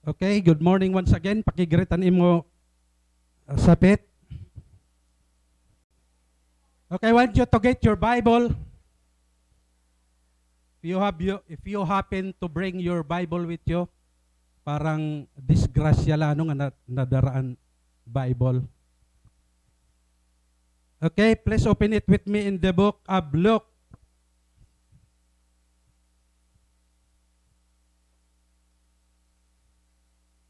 Okay, good morning once again. Pakigritan imo sapit. Okay, I want you to get your Bible. If you happen to bring your Bible with you, parang disgrasya lang nga nadaraan Bible. Okay, please open it with me in the book of Luke.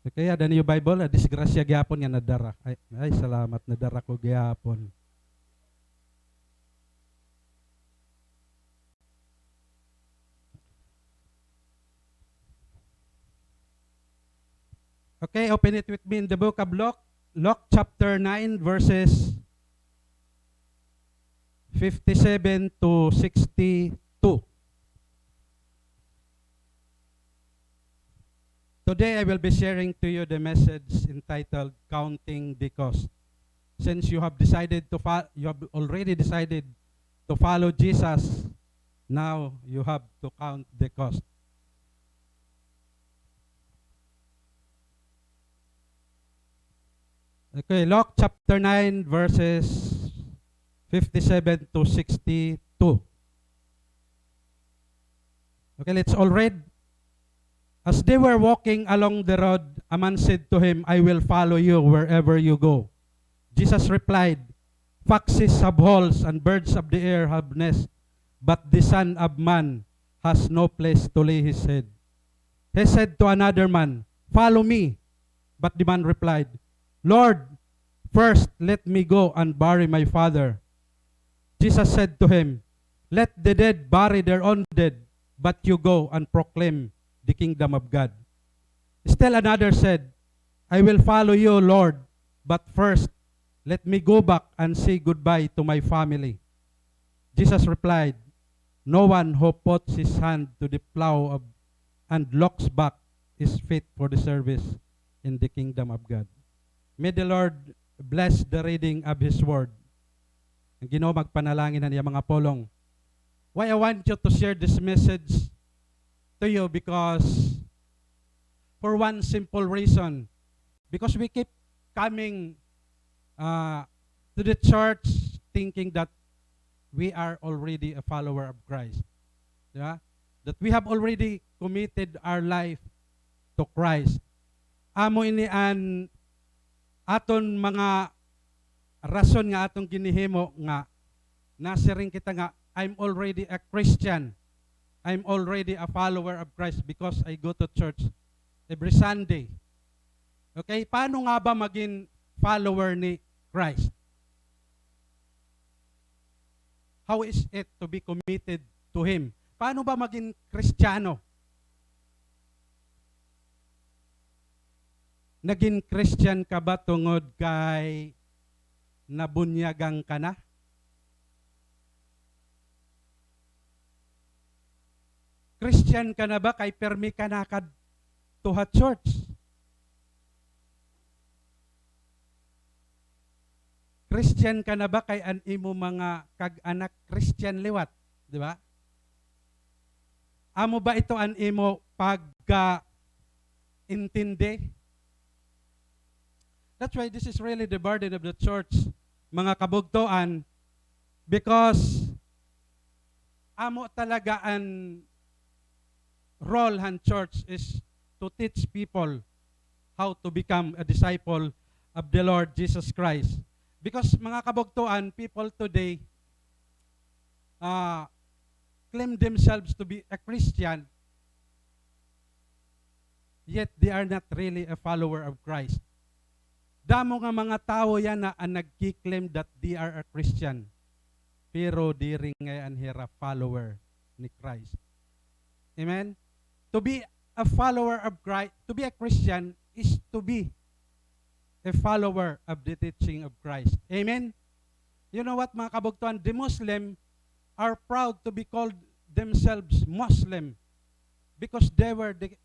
Okay, ada niyo Bible, disgrasya gyapon nga nadara. Ay, salamat nadara ko gyapon. Okay, open it with me in the book of Luke. Luke chapter 9 verses 57 to 62. Today I will be sharing to you the message entitled Counting the Cost. Since you have already decided to follow Jesus, now you have to count the cost. Okay, Luke chapter 9 verses 57 to 62. Okay, let's all read. As they were walking along the road, a man said to him, I will follow you wherever you go. Jesus replied, Foxes have holes and birds of the air have nests, but the Son of Man has no place to lay his head. He said to another man, Follow me. But the man replied, Lord, first let me go and bury my father. Jesus said to him, Let the dead bury their own dead, but you go and proclaim the kingdom of God. Still another said, I will follow you, Lord, but first let me go back and say goodbye to my family. Jesus replied, No one who puts his hand to the plow and looks back is fit for the service in the kingdom of God. May the Lord bless the reading of His Word. Ang Ginoo magpanalangin na niya mga polong. Why I want you to share this message to you, because for one simple reason, because we keep coming to the church thinking that we are already a follower of Christ. Yeah? That we have already committed our life to Christ. Amo ini an aton mga rason nga atong ginihimo nga nasiring kita nga I'm already a Christian. I'm already a follower of Christ because I go to church every Sunday. Okay, paano nga ba maging follower ni Christ? How is it to be committed to Him? Paano ba maging Kristiyano? Naging Christian ka ba tungod kay nabunyagang ka na? Christian ka na ba kay permi ka na to ha church? Christian ka na ba kay an imo mga kag-anak Christian liwat? Di ba? Amo ba ito an imo pagka-intindi? That's why this is really the burden of the church, mga kabugtoan, because amo talaga ang role han church is to teach people how to become a disciple of the Lord Jesus Christ. Because mga kabugtoan, people today claim themselves to be a Christian, yet they are not really a follower of Christ. Damo nga mga tao yan na nagkiklaim that they are a Christian, pero di rin ngayon hira follower ni Christ. Amen? To be a follower of Christ, to be a Christian is to be a follower of the teaching of Christ. Amen? You know what mga kabugtuan? The Muslim are proud to be called themselves Muslim because they were the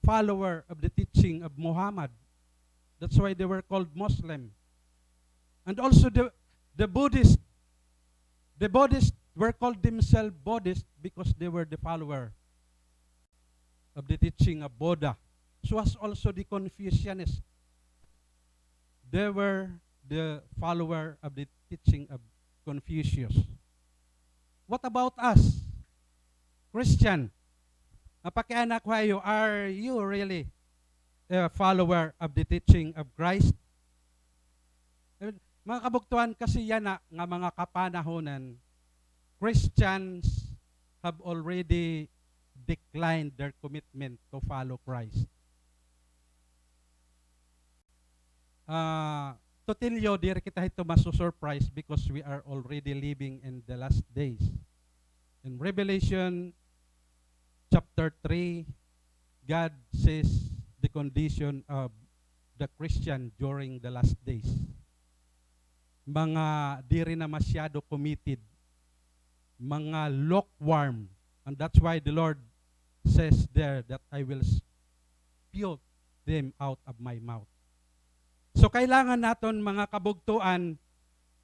follower of the teaching of Muhammad. That's why they were called Muslim. And also the Buddhists were called themselves Buddhists because they were the follower of the teaching of Buddha. was also the Confucianists. They were the follower of the teaching of Confucius. What about us, Christian? Napakianak kayo, are you really a follower of the teaching of Christ? Mga kabuktuhan, kasi yan na nga mga kapanahonan, Christians have already declined their commitment to follow Christ. To tell you, di kita ito masu-surprise because we are already living in the last days. In Revelation chapter 3, God says the condition of the Christian during the last days. Mga di rin na masyado committed, mga lukewarm, and that's why the Lord says there that I will spew them out of my mouth. So kailangan naton mga kabugtuan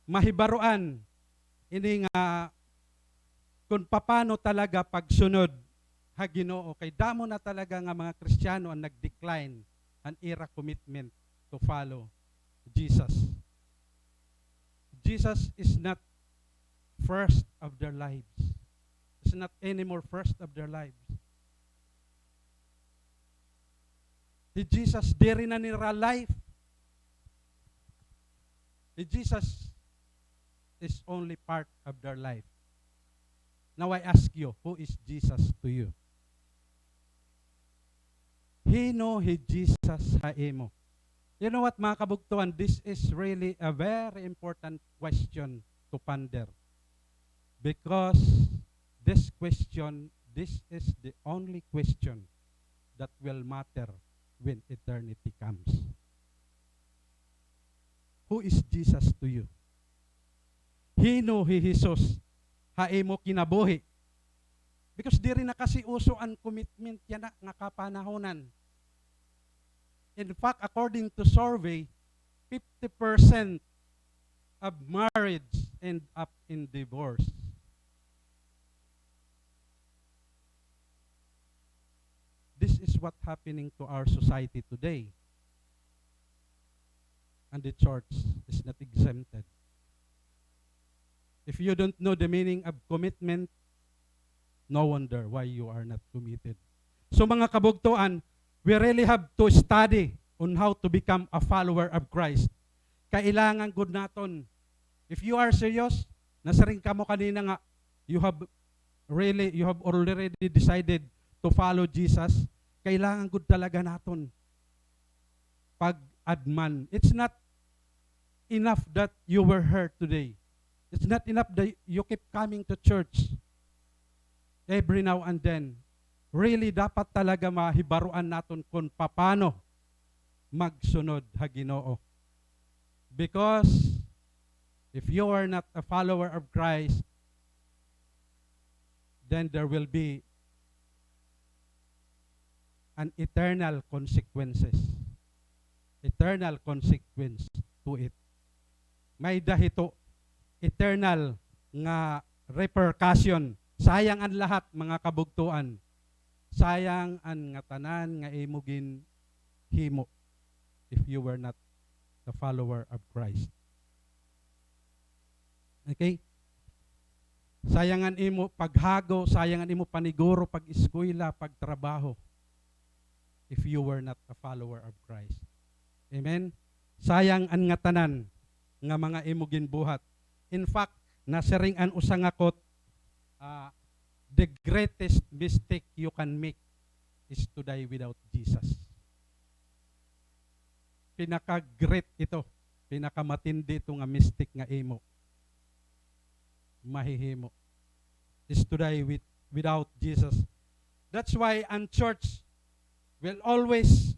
mahibaruan ini nga kung paano talaga pagsunod ha Ginoo, kay damo na talaga nga mga Kristiyano ang nag-decline an era commitment to follow Jesus. Jesus is not first of their lives. Is not anymore first of their lives. Si Jesus diri na nila life. Jesus is only part of their life. Now I ask you, who is Jesus to you? Hino hi Jesus haimo. You know what, mga kabugtuan, this is really a very important question to ponder. Because this is the only question that will matter when eternity comes. Who is Jesus to you? Hino hi Jesus haimo kinabuhi. Because di rin na kasi uso ang commitment yan na nga kapanahonan. In fact, according to survey, 50% of marriage end up in divorce. This is what happening to our society today. And the church is not exempted. If you don't know the meaning of commitment, no wonder why you are not committed. So mga kabugtuan, we really have to study on how to become a follower of Christ. Kailangan good naton. If you are serious, nasa rin ka mo kanina nga, you have already decided to follow Jesus, kailangan good talaga naton. Pag-adman. It's not enough that you were hurt today. It's not enough that you keep coming to church every now and then. Really, dapat talaga mahibaruan naton kung paano magsunod ha Ginoo. Because if you are not a follower of Christ, then there will be an eternal consequences. Eternal consequence to it. May dahito eternal nga repercussion. Sayang ang lahat mga kabugtuan. Sayang ang nga tanan nga imugin himo if you were not the follower of Christ. Okay? Sayangan imo paghago, sayangan imo paniguro, pag-eskwela, pagtrabaho if you were not a follower of Christ. Amen? Sayang ang nga tanan nga mga imugin buhat. In fact, nasaring an usang akot, the greatest mistake you can make is to die without Jesus. Pinaka-great ito, pinakamatindi ito nga mistake nga imo. Mahihimo. Is to die without Jesus. That's why ang church will always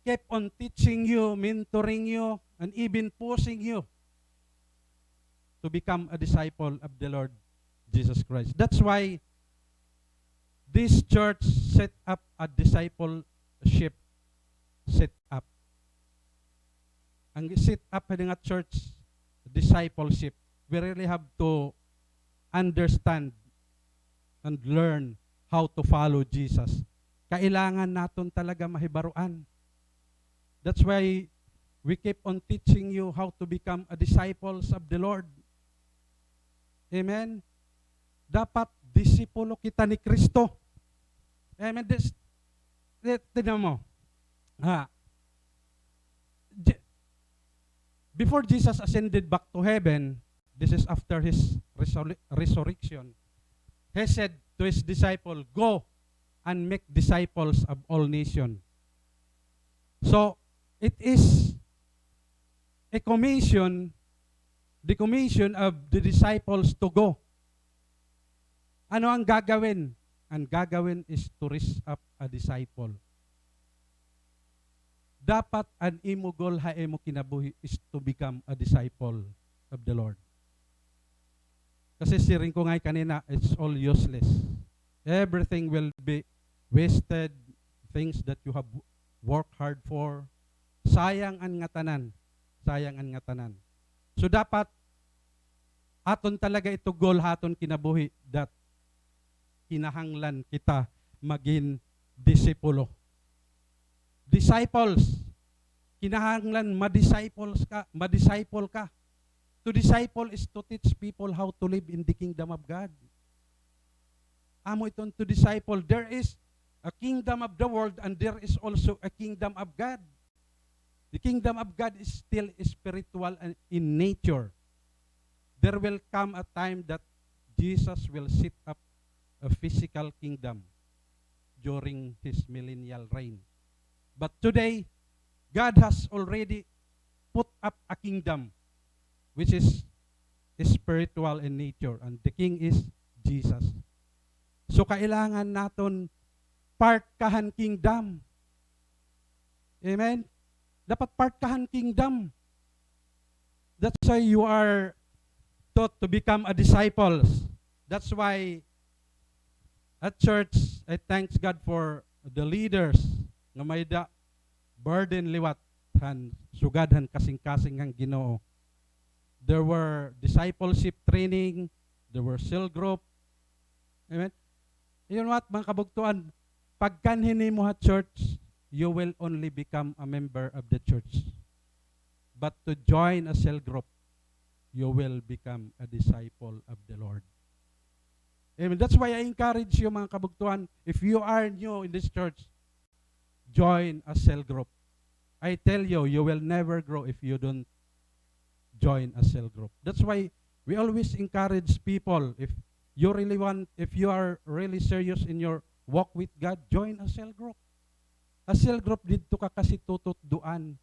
keep on teaching you, mentoring you, and even pushing you to become a disciple of the Lord Jesus Christ. That's why this church set up a discipleship set up. Ang set up ng church discipleship, we really have to understand and learn how to follow Jesus Kailangan naton talaga mahibaruan. That's why we keep on teaching you how to become a disciples of the Lord. Amen? Dapat disipulo kita ni Kristo. Amen? Tignan mo. Before Jesus ascended back to heaven, this is after his resurrection, he said to his disciple, "Go and make disciples of all nations." So, it is a commission, the commission of the disciples to go. Ano ang gagawin? Ang gagawin is to raise up a disciple. Dapat ang imo goal ha imo kinabuhi is to become a disciple of the Lord. Kasi siring ko nga kanina, it's all useless. Everything will be wasted, things that you have worked hard for. Sayang ang nga tanan. Sayang ang nga tanan. So dapat aton talaga ito goal haton kinabuhi that kinahanglan kita maging disipulo. Disciples, kinahanglan ma-disciple ka. To disciple is to teach people how to live in the kingdom of God. Amo itong to disciple. There is a kingdom of the world and there is also a kingdom of God. The kingdom of God is still spiritual and in nature. There will come a time that Jesus will set up a physical kingdom during his millennial reign. But today, God has already put up a kingdom which is spiritual in nature, and the king is Jesus. So kailangan naton part kahan kingdom. Amen? Dapat part kahan kingdom. That's why you are taught to become a disciples. That's why at church, I thank God for the leaders nga may da burden liwat han sugadhan kasing-kasing ang Ginoo. There were discipleship training, there were cell group. Amen? Yun what, mga kabugtuan, pagkanhin mo ha church, you will only become a member of the church. But to join a cell group, you will become a disciple of the Lord. Amen. That's why I encourage you mga kabugtuan, if you are new in this church, join a cell group. I tell you, you will never grow if you don't join a cell group. That's why we always encourage people, if you are really serious in your walk with God, join a cell group. A cell group dito ka kasi tututduan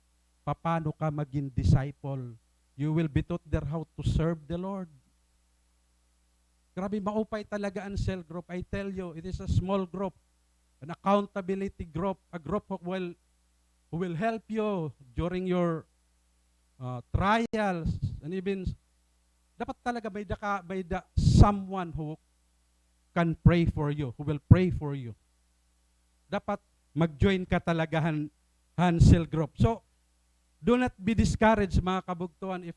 paano ka maging disciple. You will be taught there how to serve the Lord. Grabe, maupay talaga ang cell group. I tell you, it is a small group, an accountability group, a group who will help you during your trials, and even dapat talaga may someone who can pray for you, who will pray for you. Dapat mag-join ka talaga han cell group. So, do not be discouraged mga kabugtuan if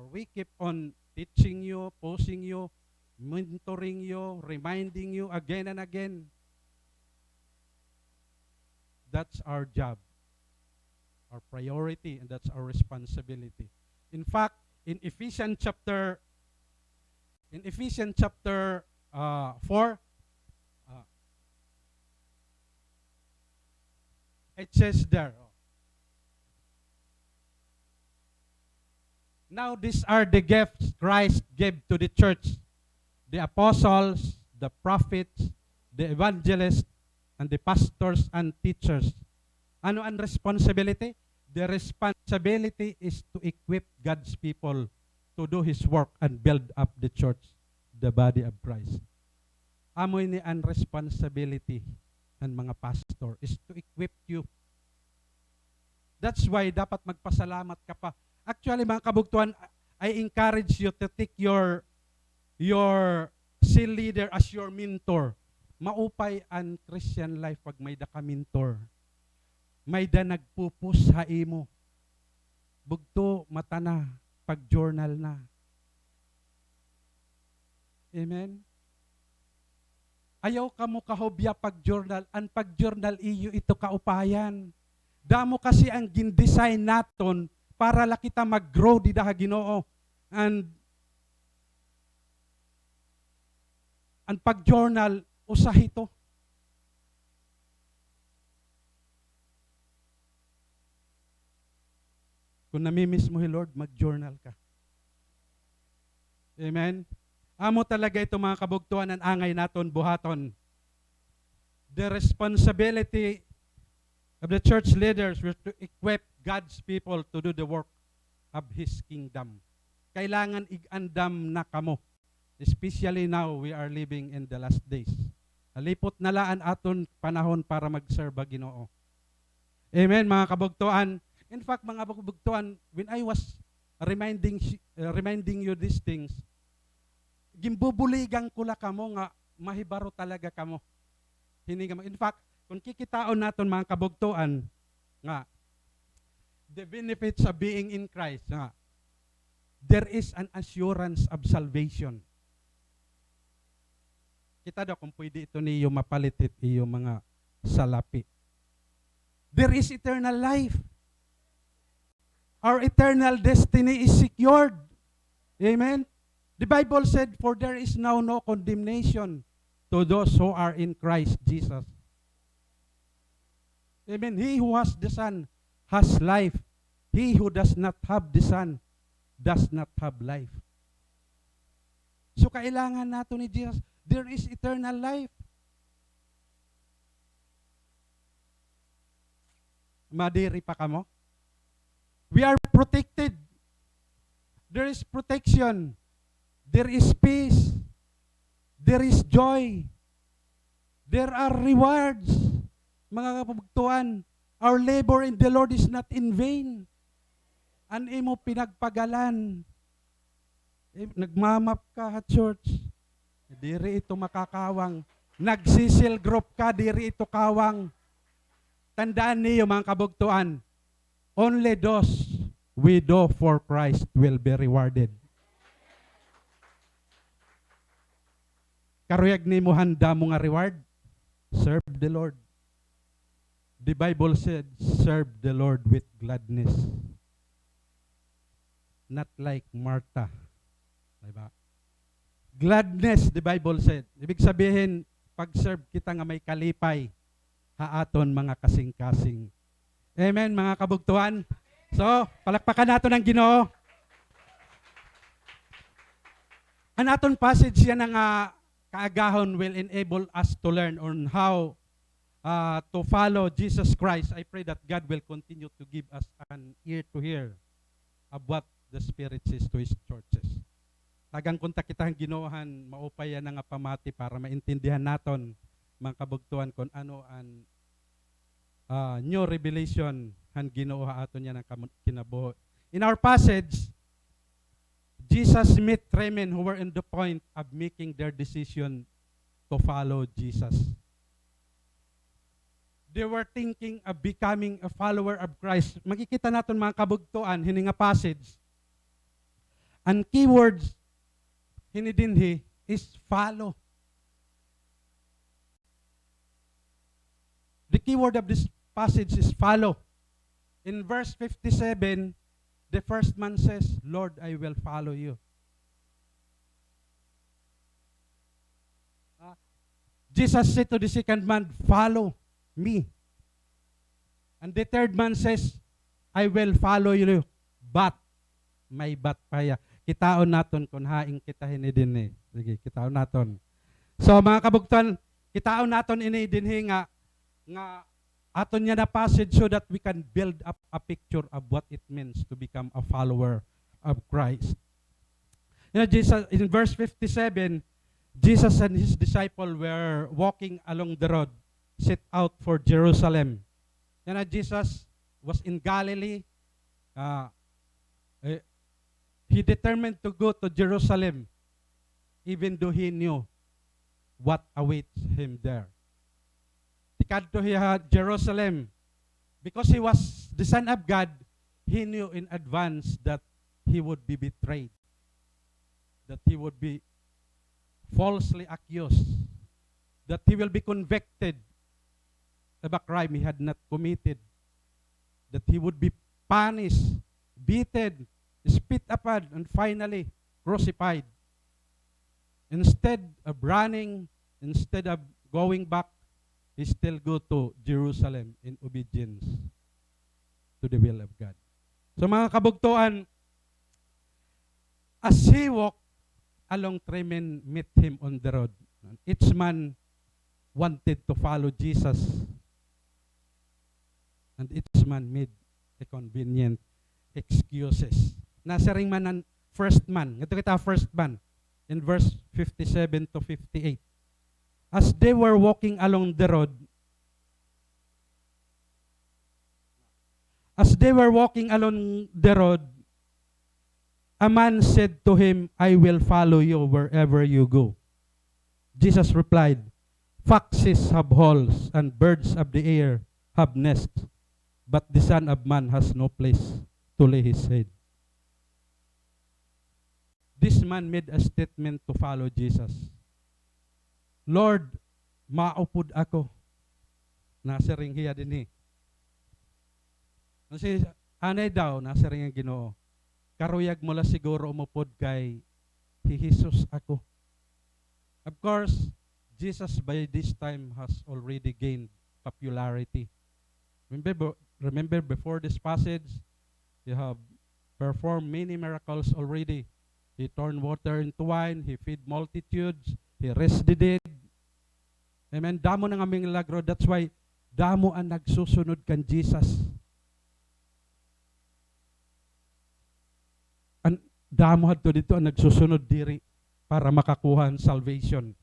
we keep on teaching you, posing you, mentoring you, reminding you again and again. That's our job, our priority, and that's our responsibility. In fact, in Ephesians chapter 4, it says there, now these are the gifts Christ gave to the church: the apostles, the prophets, the evangelists, and the pastors and teachers. Ano ang responsibility? The responsibility is to equip God's people to do His work and build up the church, the body of Christ. Amoy ni ang responsibility ng mga pastor is to equip you. That's why dapat magpasalamat ka pa. Actually, mga kabugtuan, I encourage you to take your cell leader as your mentor. Maupay ang Christian life pag may da ka mentor. May da nagpupus ha imo. Bugto mata na, pag journal na. Amen? Ayaw ka mo kahobya pag-journal, ang pag-journal iyo ito kaupayan. Damo kasi ang gin-design naton para la kita mag-grow di daha Ginoo. And ang pag-journal, usah ito. Kung namimiss mo, Lord, mag-journal ka. Amen? Amo talaga ito mga kabugtuan ang angay naton buhaton. The responsibility of the church leaders were to equip God's people to do the work of His kingdom. Kailangan igandam na kamo. Especially now, we are living in the last days. Halipot na laan aton panahon para mag-serve ang Ginoo. Amen, mga kabugtuan. In fact, mga kabugtuan, when I was reminding you these things, gimbubuligang kula kamo nga mahibaro talaga kamo. Hininga mo. In fact, kung kikitaon naton mga kabugtuan nga the benefits of being in Christ nga there is an assurance of salvation. Kita daw kung pwede ito niyo mapalitit iyo mga salapi. There is eternal life. Our eternal destiny is secured. Amen. The Bible said, for there is now no condemnation to those who are in Christ Jesus. Amen. He who has the Son has life. He who does not have the Son does not have life. So kailangan nato ni Jesus, there is eternal life. Madiri pa kamo? We are protected. There is protection. There is peace. There is joy. There are rewards. Mga kapugtuan, our labor in the Lord is not in vain. An imo pinagpagalan. Nagmamap ka ha church. Diri ito makakawang. Nagsisil group ka, diri ito kawang. Tandaan niyo mga kabugtuan, only those we do for Christ will be rewarded. Karuyag ni mo handa mo nga reward? Serve the Lord. The Bible said, serve the Lord with gladness. Not like Martha. Diba? Gladness, the Bible said. Ibig sabihin, pag-serve kita nga may kalipay, haaton mga kasing-kasing. Amen, mga kabugtuan. So, palakpakan nato ng Ginoo. Ang aton passage yan ang kaagahon will enable us to learn on how to follow Jesus Christ. I pray that God will continue to give us an ear to hear of what the Spirit says to His churches. Tagang kunta kitang Ginoohan, maupay yan nga pamati para maintindihan naton mga kabugtuan kung ano ang new revelation han Ginoo aton yan ang kinabuhi. In our passage, Jesus met three men who were in the point of making their decision to follow Jesus. They were thinking of becoming a follower of Christ. Makikita natin mga kabugtuan, hininga passage. Ang keywords, hinidinhi, is follow. The keyword of this passage is follow. In verse 57, the first man says, Lord, I will follow you. Jesus said to the second man, follow me. And the third man says, I will follow you, but may but paya. Kitaon naton kung haing kita hinidin eh. Sige, kitaon naton. So mga kabugtuan, kitaon naton ini dinhi nga aton niya na passage so that we can build up a picture of what it means to become a follower of Christ. You know, Jesus, in verse 57, Jesus and his disciple were walking along the road, set out for Jerusalem. You know, Jesus was in Galilee. He determined to go to Jerusalem, even though he knew what awaits him there. Tikadto hiya Jerusalem. Because he was the Son of God, he knew in advance that he would be betrayed, that he would be falsely accused, that he will be convicted of a crime he had not committed, that he would be punished, beaten, spit upon, and finally crucified. Instead of running, instead of going back, he still go to Jerusalem in obedience to the will of God. So mga kabugtuan, as he walked along, three men met him on the road. Each man wanted to follow Jesus, and each man made a convenient excuses. Nasa ring man ang first man. Ito kita first man in verse 57 to 58. As they were walking along the road, a man said to him, I will follow you wherever you go. Jesus replied, foxes have holes and birds of the air have nests, but the Son of Man has no place to lay his head. This man made a statement to follow Jesus. Lord, maupod ako. Nasa ring hiya din eh. Kasi anay daw, nasa ring ang Ginoo. Karuyag mo la siguro umupod kay Jesus ako. Of course, Jesus by this time has already gained popularity. Remember before this passage, he have performed many miracles already. He turned water into wine, he fed multitudes, he raised the dead. Amen. Damo na aming milagro. That's why damo ang nagsusunod kan Jesus. Ang damo hadto dito ang nagsusunod diri para makakuha ang salvation.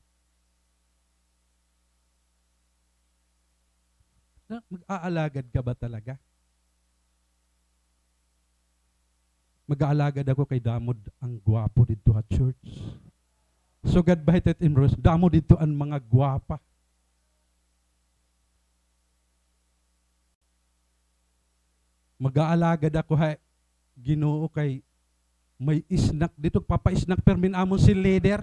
Mag-aalagad ka ba talaga? Mag-aalagad ako kay damod ang gwapo dito at church. So God bahitet imros, damo dito ang mga gwapa. Mag-aalagad ako Ginoo kay may isnak dito, papa-isnak permin amon si leader.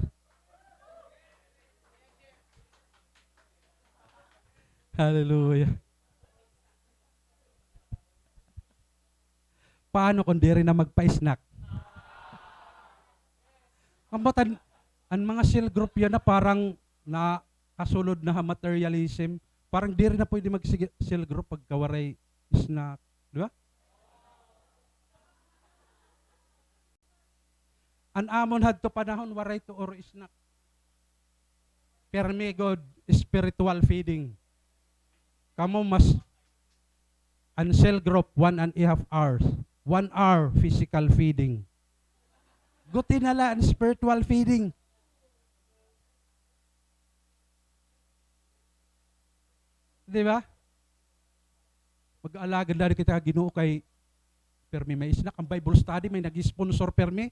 Hallelujah. Paano kung di rin na magpa-isnak? Kambutan, ang mga cell group yan na parang kasulod na materialism, parang di rin na pwede mag-cell group pagka waray snack. Di ba? An amon hadto panahon waray to or snack. Permi God spiritual feeding. Kamo mas an cell group 1.5 hours. 1 hour physical feeding. Guti nala ang spiritual feeding. Di ba? Mag-aalaga na rin kita Ginoo kay permi may snack. Ang Bible study may nag-sponsor permi.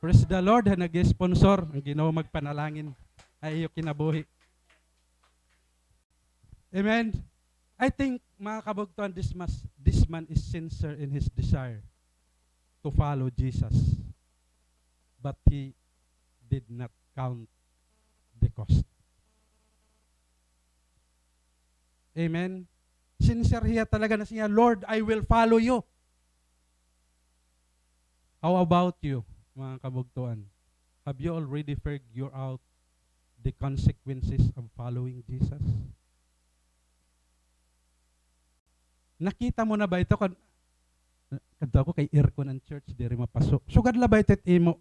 Praise the Lord, nag-sponsor. Ang Ginoo magpanalangin. Ay iyo kinabuhi. Amen. I think, mga kabugtuan, this man is sincere in his desire to follow Jesus. But he did not count the cost. Amen. Sincere hiya talaga na siya, Lord, I will follow you. How about you, mga kabugtuan? Have you already figured out the consequences of following Jesus? Nakita mo na ba ito? Kadto ko kay aircon ng church, di rin mapasok. Sugad la ba ito imo?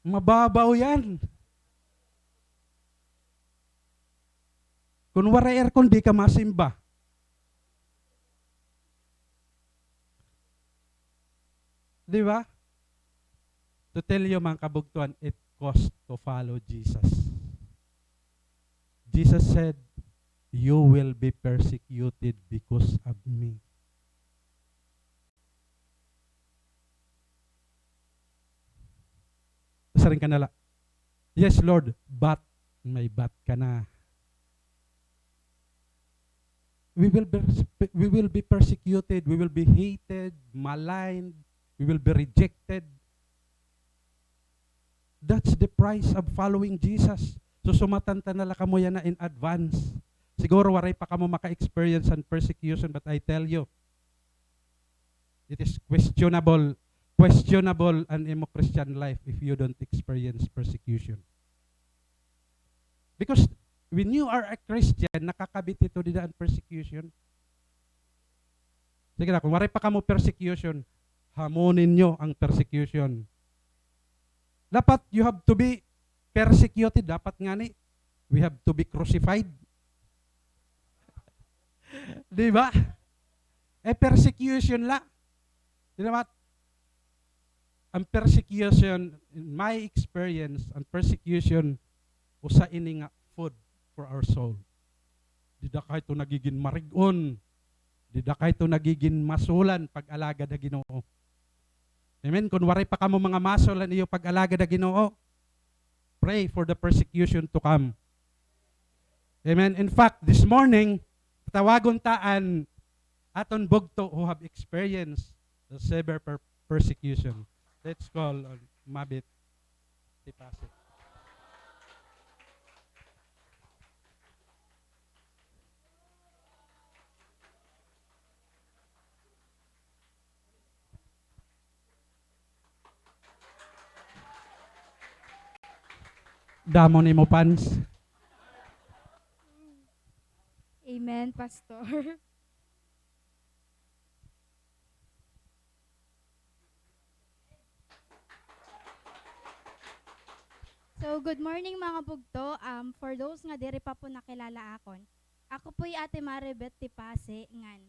Mababaw yan. Kung wala aircon, di ka masimba. Di ba? To tell you mga kabugtuan, it cost to follow Jesus. Jesus said, you will be persecuted because of me. Saring ka nala, yes Lord, but may but ka na. We will be persecuted, we will be hated, maligned, we will be rejected. That's the price of following Jesus. Susumatan ta nala kamo yan na in advance. Siguro waray pa kamo maka-experience and persecution, but I tell you, it is questionable and imo Christian life if you don't experience persecution. Because when you are a Christian, nakakabit ito didaan persecution. Sige na, kung waray pa kamo persecution, hamunin nyo ang persecution. Dapat you have to be persecuted. Dapat nga ni, we have to be crucified. Di ba? Persecution la. Di ba? Ang persecution, in my experience, ang persecution, usa ini nga food for our soul. Di da kay to nagiging marigon. Di da kay to nagiging masulan pag-alaga da Ginoo. Amen. Kung waray pa kamo mga masulan iyo pag-alaga da Ginoo, pray for the persecution to come. Amen. In fact, this morning, tawagon taan aton bugto who have experienced the severe persecution. Let's call on Mabit Tipase. Damo ni mo pans. Amen, Pastor. So, good morning mga bugto. For those nga diri pa po nakilala akon, ako po'y Ate Maribeth Tipase ngan.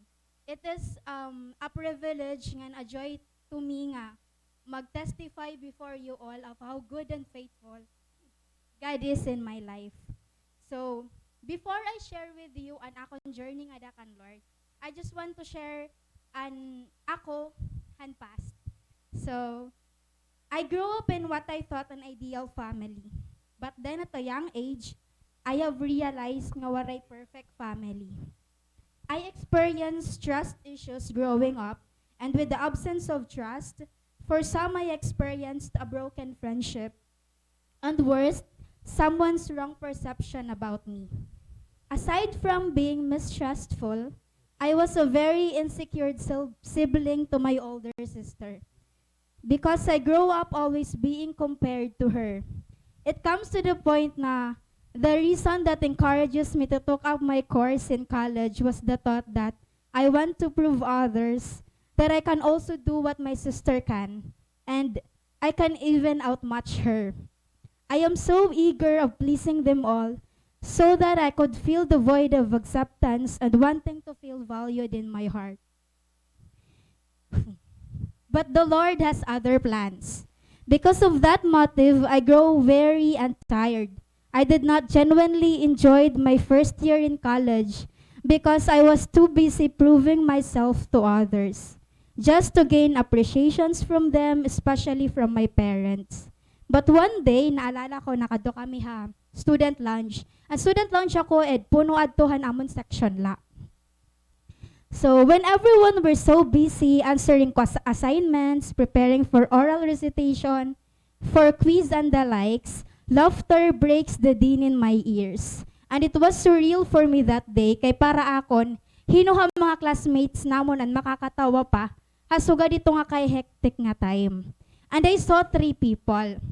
It is a privilege ngan a joy to me nga mag-testify before you all of how good and faithful God is in my life. So, before I share with you an akong journey nga dakan Lord, I just want to share an ako han past. So, I grew up in what I thought an ideal family. But then at a young age, I have realized nga waray perfect family. I experienced trust issues growing up, and with the absence of trust, for some I experienced a broken friendship, and worst, someone's wrong perception about me. Aside from being mistrustful, I was a very insecure sibling to my older sister. Because I grew up always being compared to her. It comes to the point na the reason that encourages me to take up my course in college was the thought that I want to prove others that I can also do what my sister can, and I can even outmatch her. I am so eager of pleasing them all so that I could feel the void of acceptance and wanting to feel valued in my heart. But the Lord has other plans. Because of that motive, I grow weary and tired. I did not genuinely enjoy my first year in college because I was too busy proving myself to others, just to gain appreciations from them, especially from my parents. But one day, naalala ko, nakado kami student lunch. Ang student lunch ako, puno adtohan amon section la. So when everyone were so busy answering assignments, preparing for oral recitation, for quiz and the likes, laughter breaks the din in my ears. And it was surreal for me that day, kay para akon, hinuha mga classmates namon ang makakatawa pa, hasuga dito nga kay hectic nga time. And I saw 3 people,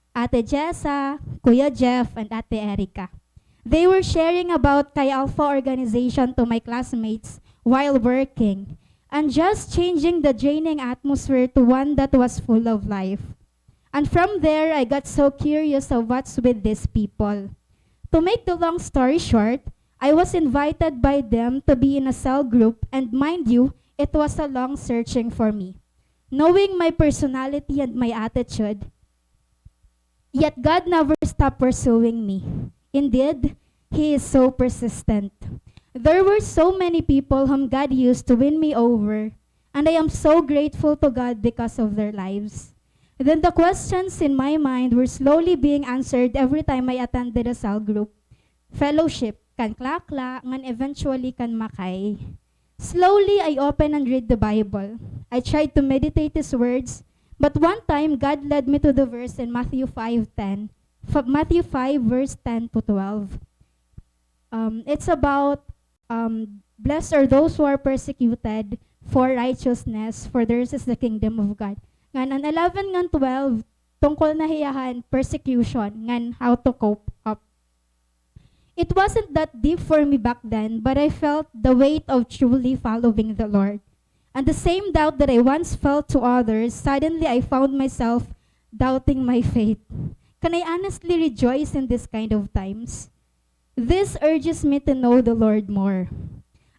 Ate Jessa, Kuya Jeff, and Ate Erica. They were sharing about Chi Alpha organization to my classmates while working, and just changing the draining atmosphere to one that was full of life. And from there, I got so curious of what's with these people. To make the long story short, I was invited by them to be in a cell group, and mind you, it was a long searching for me. Knowing my personality and my attitude, yet God never stopped pursuing me. Indeed, He is so persistent. There were so many people whom God used to win me over, and I am so grateful to God because of their lives. Then the questions in my mind were slowly being answered every time I attended a cell group. Fellowship, kan klakla, ngan eventually kan makay. Slowly, I opened and read the Bible. I tried to meditate His words, but one time God led me to the verse in Matthew 5:10. Matthew 5, verse 10 to 12. It's about, blessed are those who are persecuted for righteousness, for theirs is the kingdom of God. Ngan, ang 11 ngan 12, tungkol na hiyahan, persecution, ngan how to cope up. It wasn't that deep for me back then, but I felt the weight of truly following the Lord. And the same doubt that I once felt to others, suddenly I found myself doubting my faith. Can I honestly rejoice in this kind of times? This urges me to know the Lord more.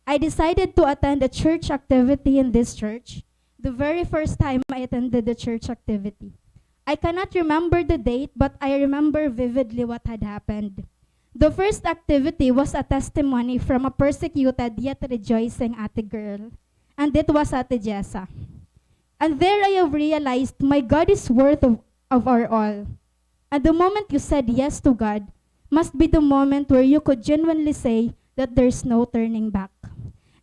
I decided to attend a church activity in this church, the very first time I attended the church activity. I cannot remember the date, but I remember vividly what had happened. The first activity was a testimony from a persecuted yet rejoicing ate girl, and it was Ate Jessa. And there I have realized my God is worth of our all. And the moment you said yes to God must be the moment where you could genuinely say that there's no turning back.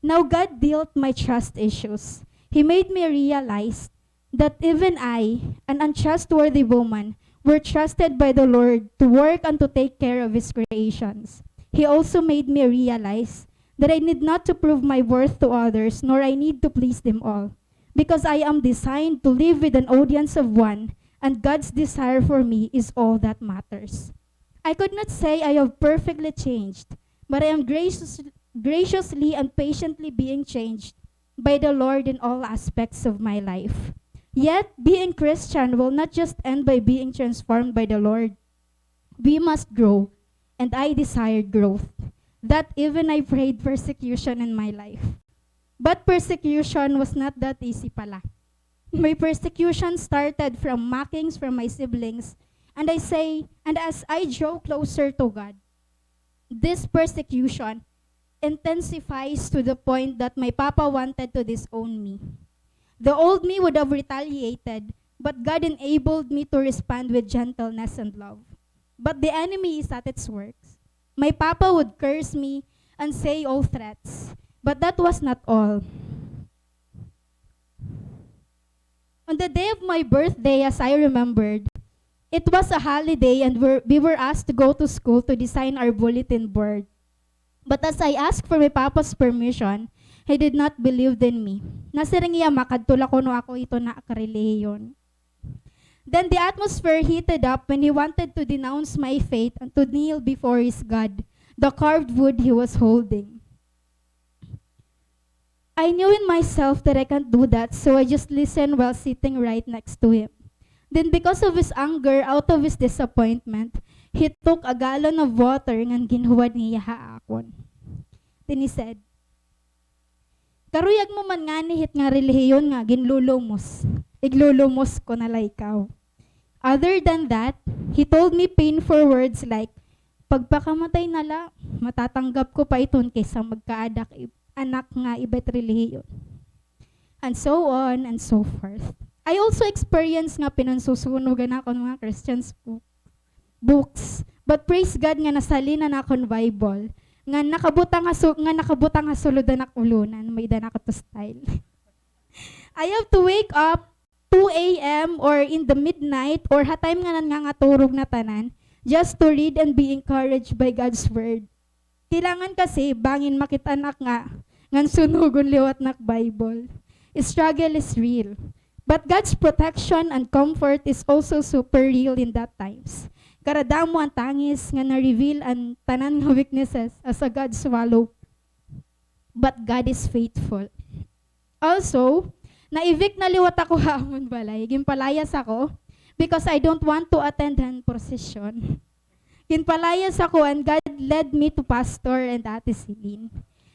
Now God dealt my trust issues. He made me realize that even I, an untrustworthy woman, were trusted by the Lord to work and to take care of His creations. He also made me realize that I need not to prove my worth to others, nor I need to please them all, because I am designed to live with an audience of one, and God's desire for me is all that matters. I could not say I have perfectly changed, but I am graciously and patiently being changed by the Lord in all aspects of my life. Yet, being Christian will not just end by being transformed by the Lord. We must grow, and I desired growth. That even I prayed persecution in my life. But persecution was not that easy pala. My persecution started from mockings from my siblings, and as I draw closer to God, this persecution intensifies to the point that my papa wanted to disown me. The old me would have retaliated, but God enabled me to respond with gentleness and love. But the enemy is at its works. My papa would curse me and say all threats, but that was not all. On the day of my birthday, as I remembered, it was a holiday and we were asked to go to school to design our bulletin board. But as I asked for my papa's permission, he did not believe in me. Nasiring iya makadtula ko no ako ito na akarelihiyon. Then the atmosphere heated up when he wanted to denounce my faith and to kneel before his God, the carved wood he was holding. I knew in myself that I can't do that, so I just listened while sitting right next to him. Then because of his anger, out of his disappointment, he took a gallon of water and ginhuwad niya haakon. Then he said, "Karuyag mo man nga nihit nga relihiyon nga ginlulumos. Iglulumos ko nala ikaw." Other than that, he told me painful words like, "Pagpakamatay nala, matatanggap ko pa iton kaysa magkaadak anak nga iba't relihiyon." And so on and so forth. I also experienced nga pinansusunugan ako ng mga Christians books. But praise God nga nasalina na akong Bible. Nga nakabutang nga suludan ak ulunan, may dana ko to style. I have to wake up 2 a.m. or in the midnight or hatime nga nga turog na tanan just to read and be encouraged by God's word. Kailangan kasi bangin makitanak nga ngan sunugon liwat nak Bible. Struggle is real. But God's protection and comfort is also super real in that times. Karadamo ang tangis nga na-reveal ang tanan nga weaknesses as a God swallow. But God is faithful. Also, na-evict na liwat ako hamon balay. Ginpalayas ako because I don't want to attend hand procession. Ginpalayas ako and God led me to Pastor and Ate Celine.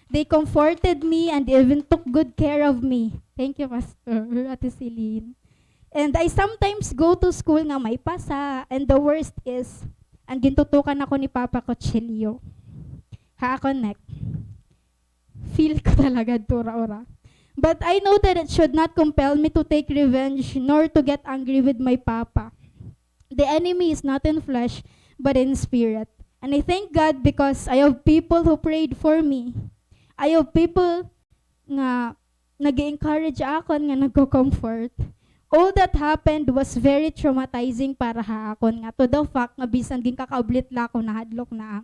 They comforted me and even took good care of me. Thank you, Pastor, Ate Celine. And I sometimes go to school nga may pasa, and the worst is, ang gintutukan ako ni Papa Cochilio. Ha-connect. Feel ko talaga tura-ura. But I know that it should not compel me to take revenge, nor to get angry with my Papa. The enemy is not in flesh, but in spirit. And I thank God because I have people who prayed for me. I have people nga nag-encourage ako nga nagko-comfort. All that happened was very traumatizing para ha akon nga to the fact nga bisan ging kakaublit la ako nahadlok na.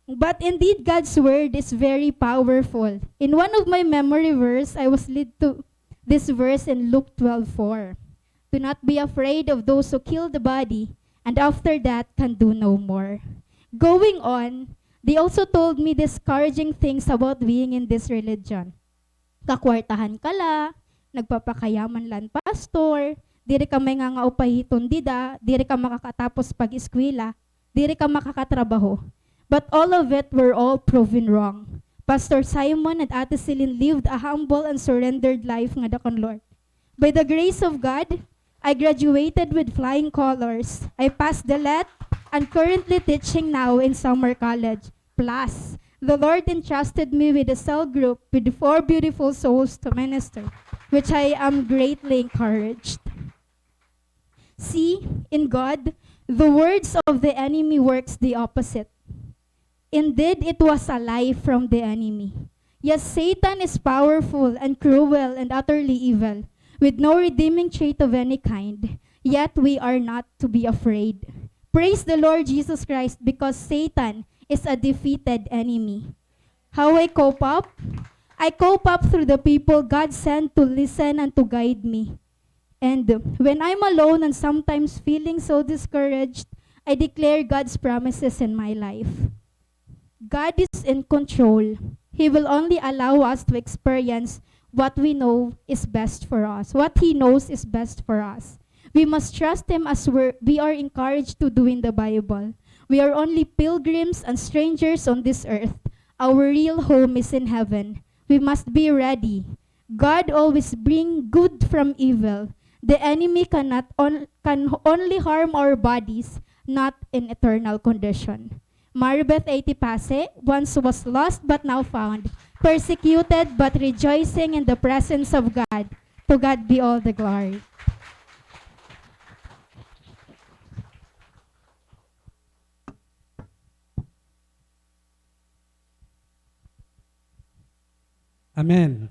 But indeed, God's word is very powerful. In one of my memory verse, I was led to this verse in Luke 12:4. Do not be afraid of those who kill the body, and after that can do no more. Going on, they also told me discouraging things about being in this religion. Kakwartahan ka la, nagpapakayaman lan pastor, diri ka may nga upahiton dida, diri ka makakatapos pag-eskwela, diri ka makakatrabaho. But all of it were all proven wrong. Pastor Simon and Ate Celine lived a humble and surrendered life nga dakon Lord. By the grace of God, I graduated with flying colors. I passed the LET and currently teaching now in summer college. Plus, the Lord entrusted me with a cell group with 4 beautiful souls to minister, which I am greatly encouraged. See, in God, the words of the enemy works the opposite. Indeed, it was a lie from the enemy. Yes, Satan is powerful and cruel and utterly evil, with no redeeming trait of any kind. Yet we are not to be afraid. Praise the Lord Jesus Christ, because Satan is a defeated enemy. How I cope up? I cope up through the people God sent to listen and to guide me. And when I'm alone and sometimes feeling so discouraged, I declare God's promises in my life. God is in control. He will only allow us to experience what we know is best for us. What He knows is best for us. We must trust Him as we are encouraged to do in the Bible. We are only pilgrims and strangers on this earth. Our real home is in heaven. We must be ready. God always brings good from evil. The enemy can only harm our bodies, not in eternal condition. Maribeth 80 Pase once was lost but now found, persecuted but rejoicing in the presence of God. To God be all the glory. Amen.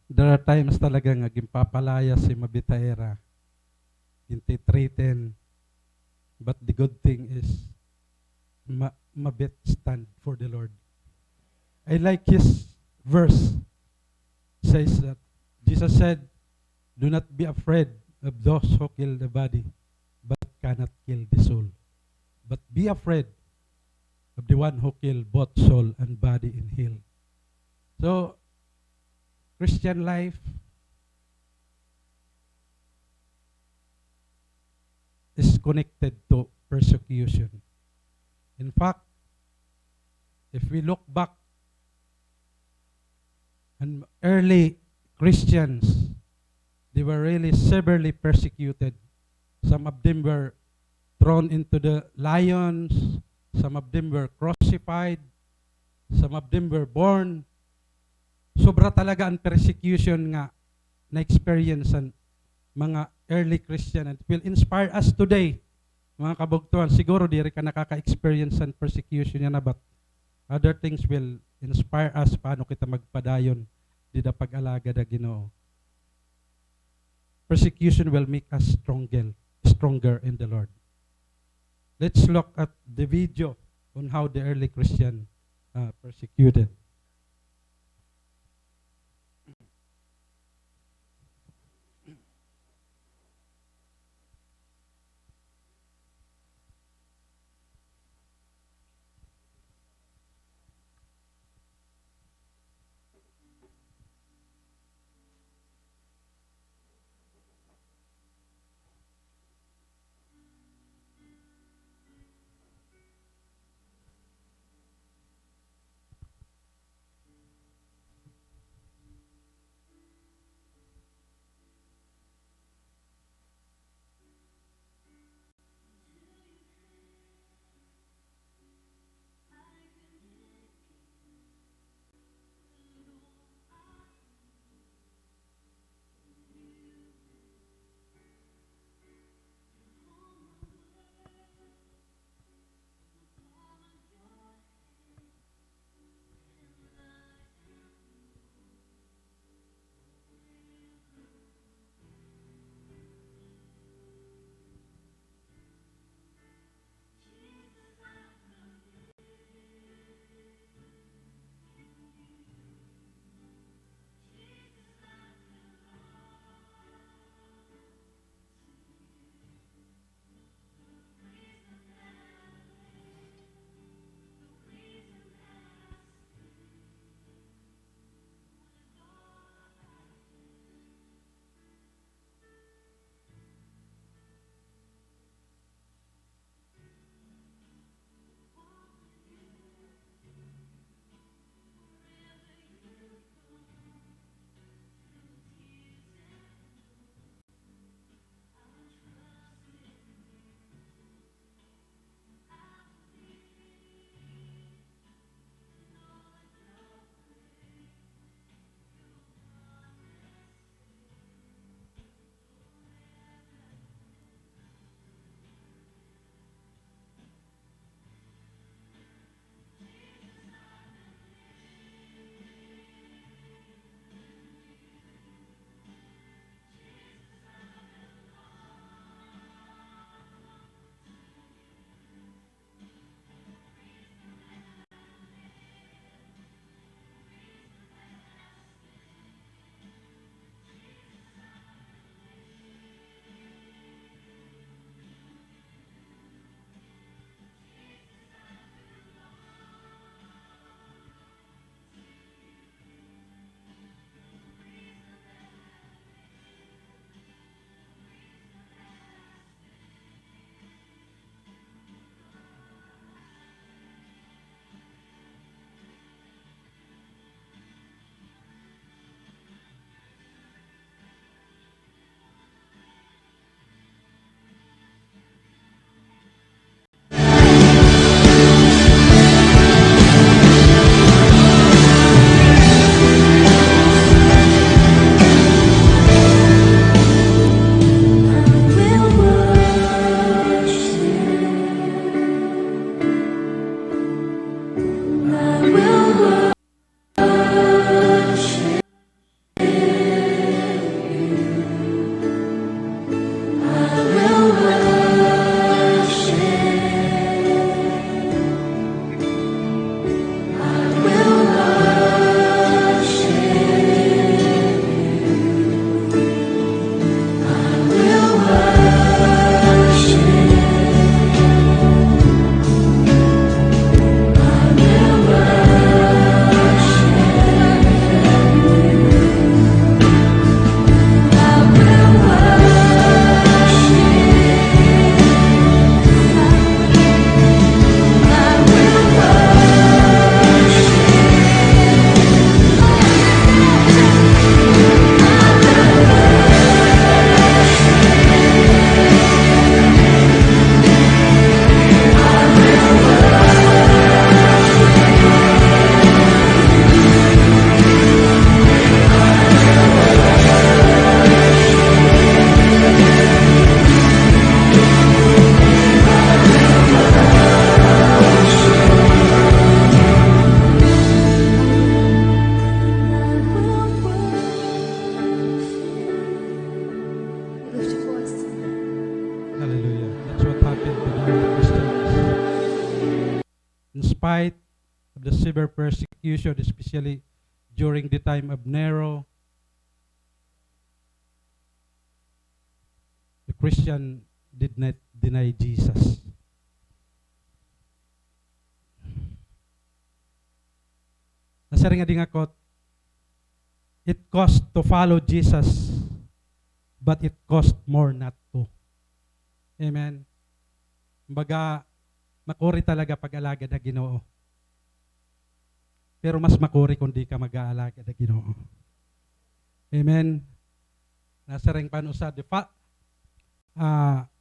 There are times talaga nga gimpapalaya si Mabitaera. Gintitreten. But the good thing is, Mabit stand for the Lord. I like his verse. Says that Jesus said, do not be afraid of those who kill the body, but cannot kill the soul. But be afraid of the one who kill both soul and body in hell. So, Christian life is connected to persecution. In fact, if we look back, and early Christians, they were really severely persecuted. Some of them were thrown into the lions, some of them were crucified, some of them were born. Sobra talaga ang persecution nga na-experience ang mga early Christian, and it will inspire us today, mga kabugtuan. Siguro di rin ka nakaka-experience ng persecution yan, but other things will inspire us paano kita magpadayon di da pag-alaga da Ginoo. Persecution will make us stronger in the Lord. Let's look at the video on how the early Christian persecuted. spite of the severe persecution, especially during the time of Nero, the Christian did not deny Jesus. Nasari nga di nga kot, it cost to follow Jesus, but it cost more not to. Amen. Kumbaga, makuri talaga pag-alaga na Ginoo. Pero mas makuri kung di ka mag-aalaga na Ginoo. Amen. Nasa ring panusad,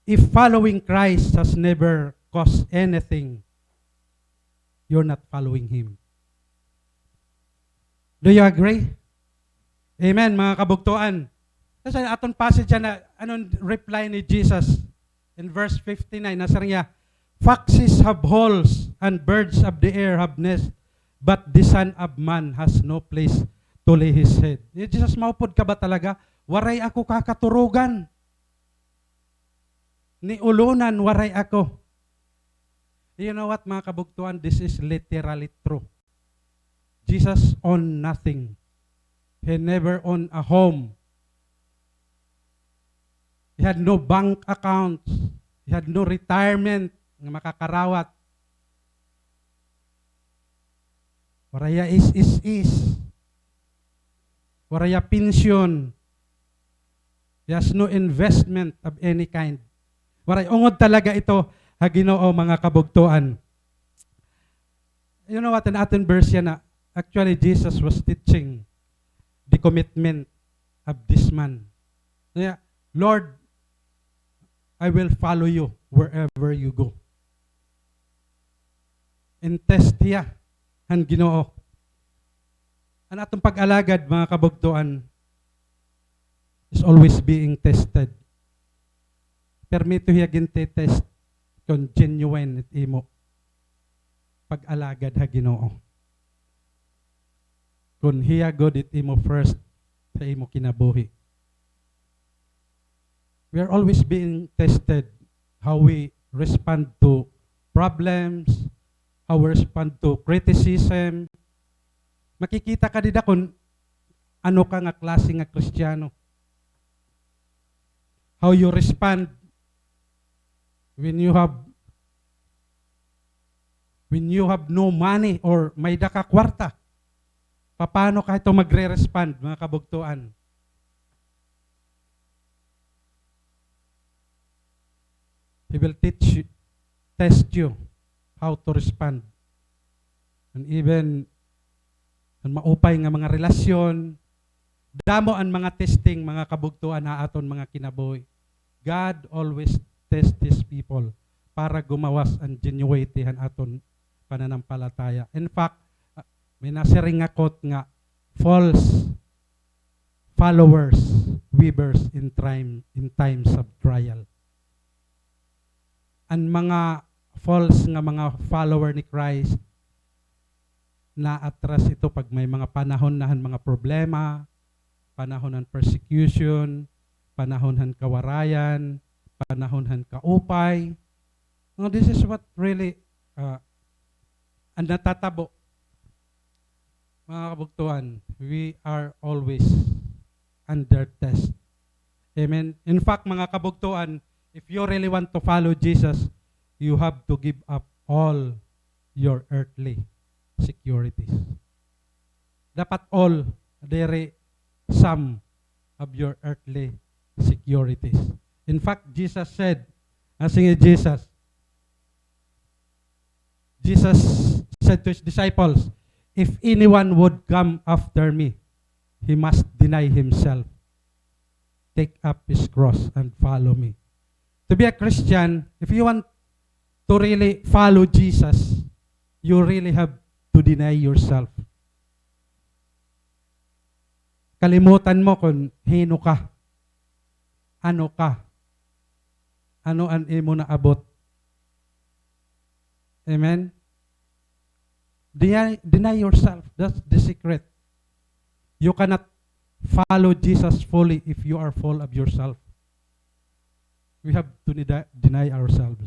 if following Christ has never cost anything, you're not following Him. Do you agree? Amen, mga kabugtuan. Kasi aton passage na, anong reply ni Jesus in verse 59, nasa niya, foxes have holes and birds of the air have nests, but the Son of Man has no place to lay His head. Jesus, maupod ka ba talaga? Waray ako kakaturugan. Ni ulunan, waray ako. You know what, mga kabugtuan? This is literally true. Jesus owned nothing. He never owned a home. He had no bank accounts. He had no retirement nga makakarawat. Waraya is. Waraya pension. He has no investment of any kind. Waray ungod talaga ito, ha Ginoo, mga kabugtuan. You know what, in ating verse yan na, actually Jesus was teaching the commitment of this man. Yeah, Lord, I will follow you wherever you go. And test hiya, han Ginoo. Ang atong pag-alagad, mga kabugtuan, is always being tested. Permito hiya ginte test kung genuine it imo pag-alagad ha Ginoo. Kung hiya God it imo first sa imo kinabuhi. We are always being tested how we respond to problems, how we respond to criticism. Makikita ka dida kung ano ka nga klase nga Kristiyano. How you respond when you have no money or may daka kwarta. Paano ka ito magre-respond, mga kabugtuan? He will test you how to respond. And even ang maupay nga mga relasyon, damo ang mga testing, mga kabugtuan na aton mga kinabuhi. God always test His people para gumawas ang genuity han aton pananampalataya. In fact, may nasiring nga quote nga, false followers, weavers in times of trial. Ang mga false nga mga follower ni Christ, na atras ito pag may mga panahon na mga problema, panahon ng persecution, panahon ng kawarayan, panahon ng kaupay. No, this is what really ang natatabo. Mga kabugtuan, we are always under test. Amen. In fact, mga kabugtuan, if you really want to follow Jesus, you have to give up all your earthly securities. Dapat all, there some of your earthly securities. In fact, Jesus said, asking Jesus said to His disciples, if anyone would come after me, he must deny himself, take up his cross, and follow me. To be a Christian, if you want to really follow Jesus, you really have to deny yourself. Kalimutan mo kung hino ka, ano ang imo na abot. Amen? Deny yourself. That's the secret. You cannot follow Jesus fully if you are full of yourself. We have to deny ourselves.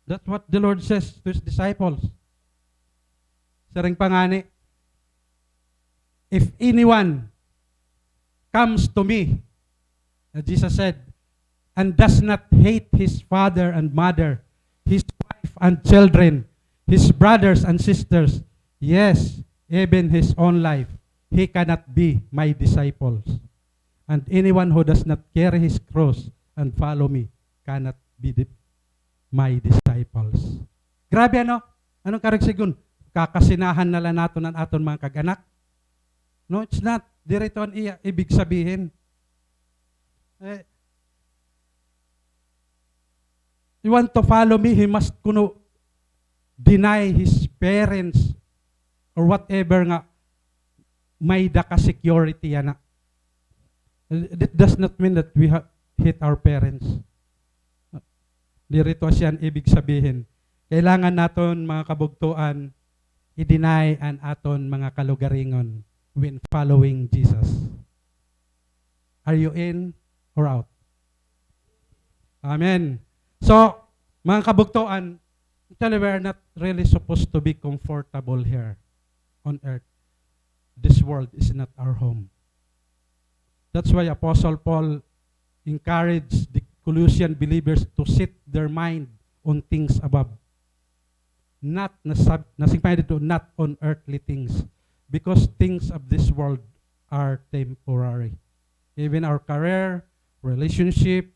That's what the Lord says to His disciples. Saring pangani, if anyone comes to me, Jesus said, and does not hate his father and mother, his wife and children, his brothers and sisters, yes, even his own life, he cannot be my disciples. And anyone who does not carry his cross and follow me cannot be my disciples. Grabe ano? Anong karagsigon? Kakasinahan na lang nato ng aton mga kaganak? No, it's not. Dirito ang ibig sabihin. You want to follow me, he must deny his parents or whatever nga may daka security yan. It does not mean that we hate our parents. Dirito siyan ibig sabihin. Kailangan naton mga kabugtuan i-deny ang aton mga kalugaringon when following Jesus. Are you in or out? Amen. So, mga kabugtuan, actually we are not really supposed to be comfortable here on earth. This world is not our home. That's why Apostle Paul encouraged the Colossian believers to set their mind on things above. Not on earthly things. Because things of this world are temporary. Even our career, relationship,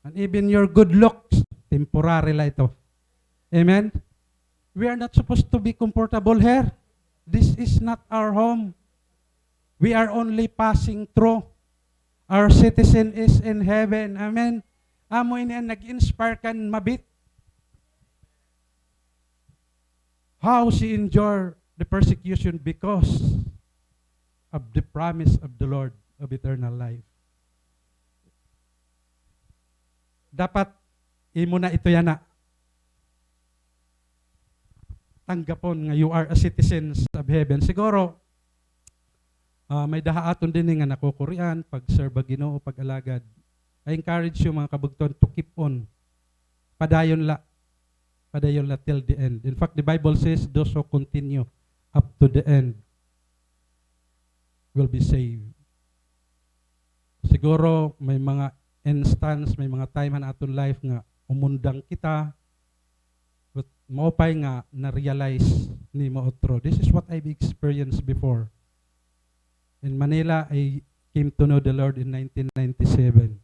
and even your good looks, temporary lang ito. Amen? We are not supposed to be comfortable here. This is not our home. We are only passing through. Our citizen is in heaven. Amen? Amo ini ang nag-inspire kan mabit. How she endured the persecution because of the promise of the Lord of eternal life. Dapat imo na ito yana. Tanggapon nga you are a citizen of heaven. Siguro may dahaaton din nga nakukurian pag-serve Ginoo, pag-alagad. I encourage you mga kabugton to keep on. Padayon la till the end. In fact, the Bible says those who continue up to the end will be saved. Siguro may mga instance, may mga time na aton life nga umundang kita, but maupay nga na-realize ni mo otro. This is what I've experienced before. In Manila, I came to know the Lord in 1997.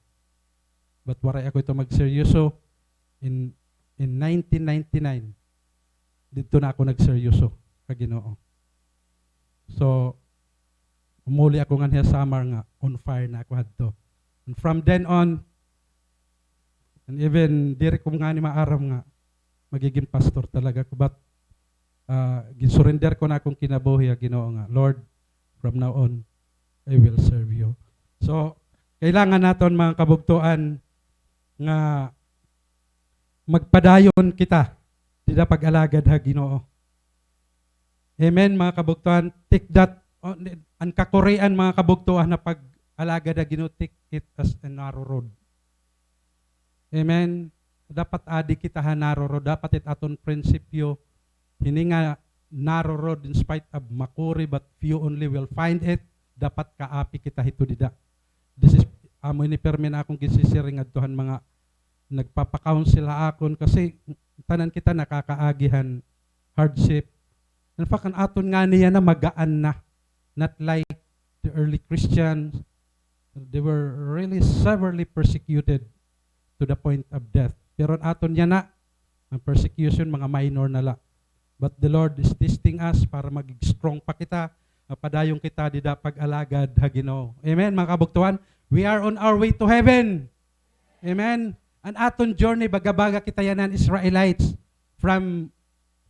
But waray ako ito magseryoso in 1999. Dito na ako nagseryoso kag Ginoo. So, umuli ako nga summer nga, on fire na ako hadto. And from then on, and even diri ko nga ni maaram nga, magiging pastor talaga ko. But, ginsurrender ko na akong kinabuhi, Ginoo nga, Lord, from now on, I will serve you. So, kailangan naton mga kabugtuan nga magpadayon kita dida pag-alagad ha Ginoo. Amen mga kabugtuan. Take that ang kakurian mga kabugtuan na pag-alagad ha Ginoo, take it as a narrow road. Amen. Dapat adi kita ha narrow road. Dapat it aton prinsipyo hininga narrow road in spite of makuri but few only will find it. Dapat kaapi kita hito dida. This is amo ni permin akong gisisiring adtuhan mga nagpapa-counsel akon kasi tanan kita nakakaagihan hardship. In fact, ang aton nga niya na magaan na. Not like the early Christians. They were really severely persecuted to the point of death. Pero ang aton niya na, ang persecution, mga minor na la. But the Lord is testing us para maging strong pa kita. Padayong kita dida pag-alagad ha Ginoo. Amen, mga kabugtuan. We are on our way to heaven. Amen. Ang aton journey, baga-baga kita yanan Israelites from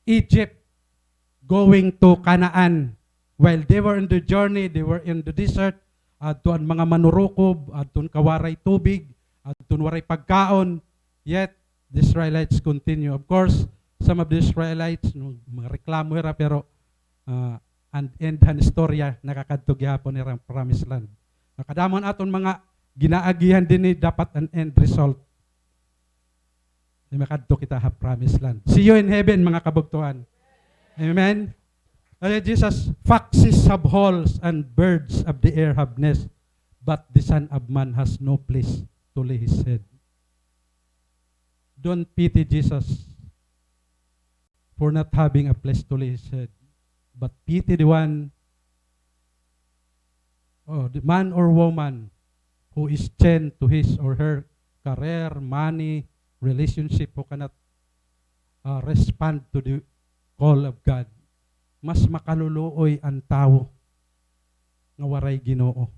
Egypt going to Canaan. While they were in the journey, they were in the desert, adton mga manurukob, adton kawaray tubig, adton waray pagkaon, yet the Israelites continue. Of course, some of the Israelites, mga reklamo hira, pero and han istorya, nakakadto gyapon nirang promised land. Nakadamon aton mga ginaagihan din ni dapat an end result. Makadto kita ha promised land. See you in heaven mga kabugtuan. Amen. Jesus, foxes have holes and birds of the air have nests, but the Son of Man has no place to lay his head. Don't pity Jesus for not having a place to lay his head, but pity the one, the man or woman who is chained to his or her career, money, relationship, who cannot respond to the call of God. Mas makaluluoy ang tao nga waray Ginoo.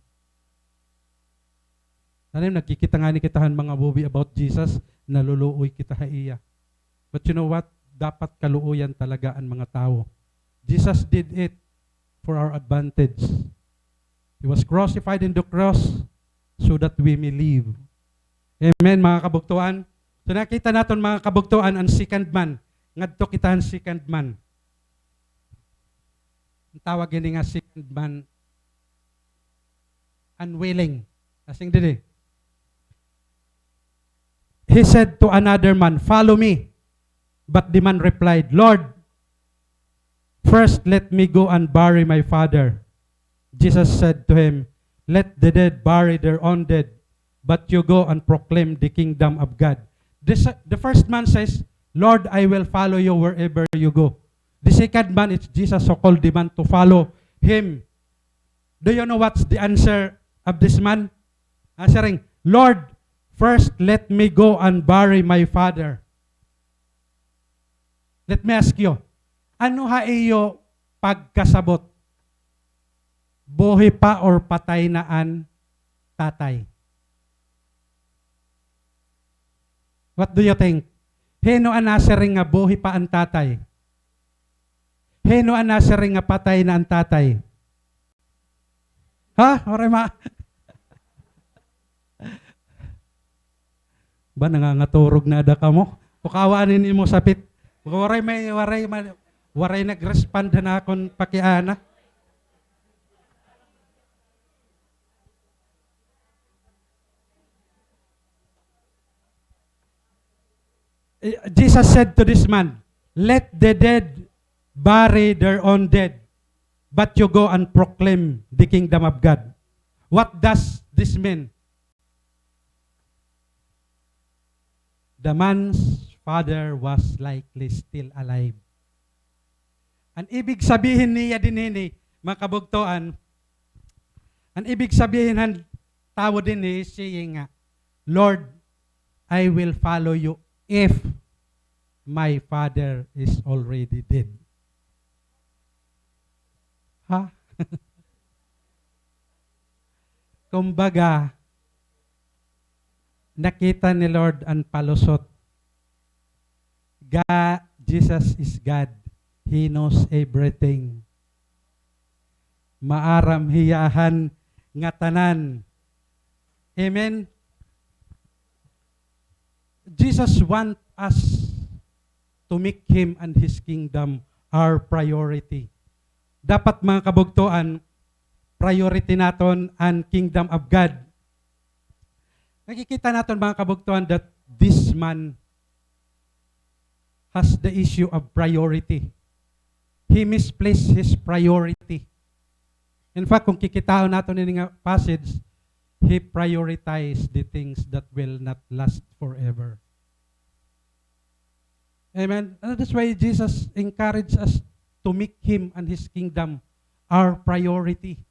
Nalim, nagkikita nga ni kitahan mga movie about Jesus, naluluoy kita iya. But you know what? Dapat kaluoyan talaga ang mga tao. Jesus did it for our advantage. He was crucified in the cross so that we may live. Amen, mga kabugtuan. So nakita natin mga kabugtuan ang second man. Ngadto kita ang second man. Ang tawag yun nga second man, unwilling. Asing dili. He said to another man, "Follow me." But the man replied, "Lord, first let me go and bury my father." Jesus said to him, "Let the dead bury their own dead, but you go and proclaim the kingdom of God." The first man says, "Lord, I will follow you wherever you go." The second man is Jesus who called the man to follow him. Do you know what's the answer of this man? Answering, "Lord, first let me go and bury my father." Let me ask you, ano ha iyo pagkasabot? Buhi pa or patay na an tatay? What do you think? Heno ang nasering nga buhi pa ang tatay? Heno ang nasering nga patay na ang tatay? Ha? Oray ma? Ba nangangaturog na ada ka mo? Pukawaanin mo sapit. Waray nag-respond na akong pakiana. Jesus said to this man, "Let the dead bury their own dead, but you go and proclaim the kingdom of God." What does this mean? The man's father was likely still alive. Ang ibig sabihin niya din mga kabugtoan, ang ibig sabihin ng tao din siya nga, "Lord, I will follow you if my father is already dead." Ha? Kumbaga, nakita ni Lord ang palusot. Jesus is God. He knows everything. Maaram hiyahan nga tanan. Amen? Jesus wants us to make Him and His kingdom our priority. Dapat mga kabugtuan, priority naton ang kingdom of God. Nakikita natin mga kabugtuan that this man has the issue of priority. He misplaced his priority. In fact, kung kikitao natin yung passage, he prioritized the things that will not last forever. Amen. And that's why Jesus encouraged us to make Him and His kingdom our priority.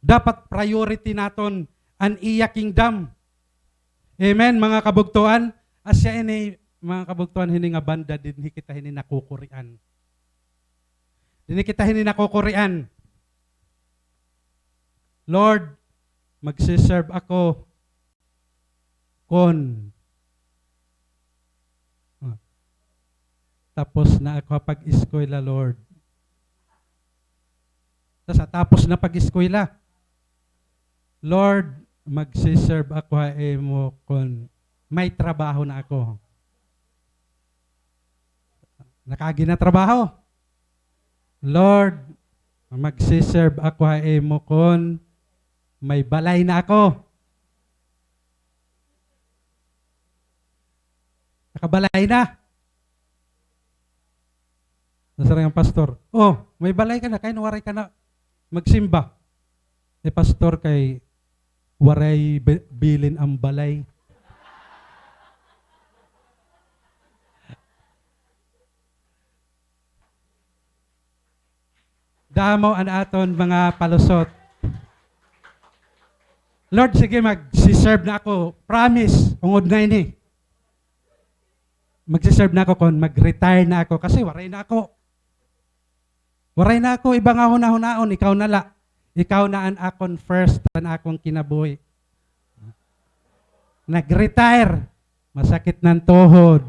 Dapat priority naton ang iya kingdom. Amen, mga kabugtuan. Asya ini, mga kabugtuan, hini nga banda, din kita hini nakukurian. Din kita hini nakukurian. Lord, magsiserve ako kon. Tapos na ako pag-eskwela, Lord. Tapos na pag-eskwela, Lord, magsiserve ako mo kon may trabaho na ako. Nakagi na trabaho. Lord, magsiserve ako mo kon may balay na ako. Nakabalay na. Nasara ang pastor. Oh, may balay ka na, kaya waray ka na magsimba. Pastor kay waray bilin ang balay. Damo an aton mga palusot. Lord, sige, mag-serve na ako. Promise, ungod na ini. Mag-serve na ako kung mag-retire na ako kasi waray na ako. Waray na ako, ibang ahon-ahonaon, ikaw na la. Ikaw na an akon first, an akong kinabuhi. Nag-retire, masakit ng tuhod.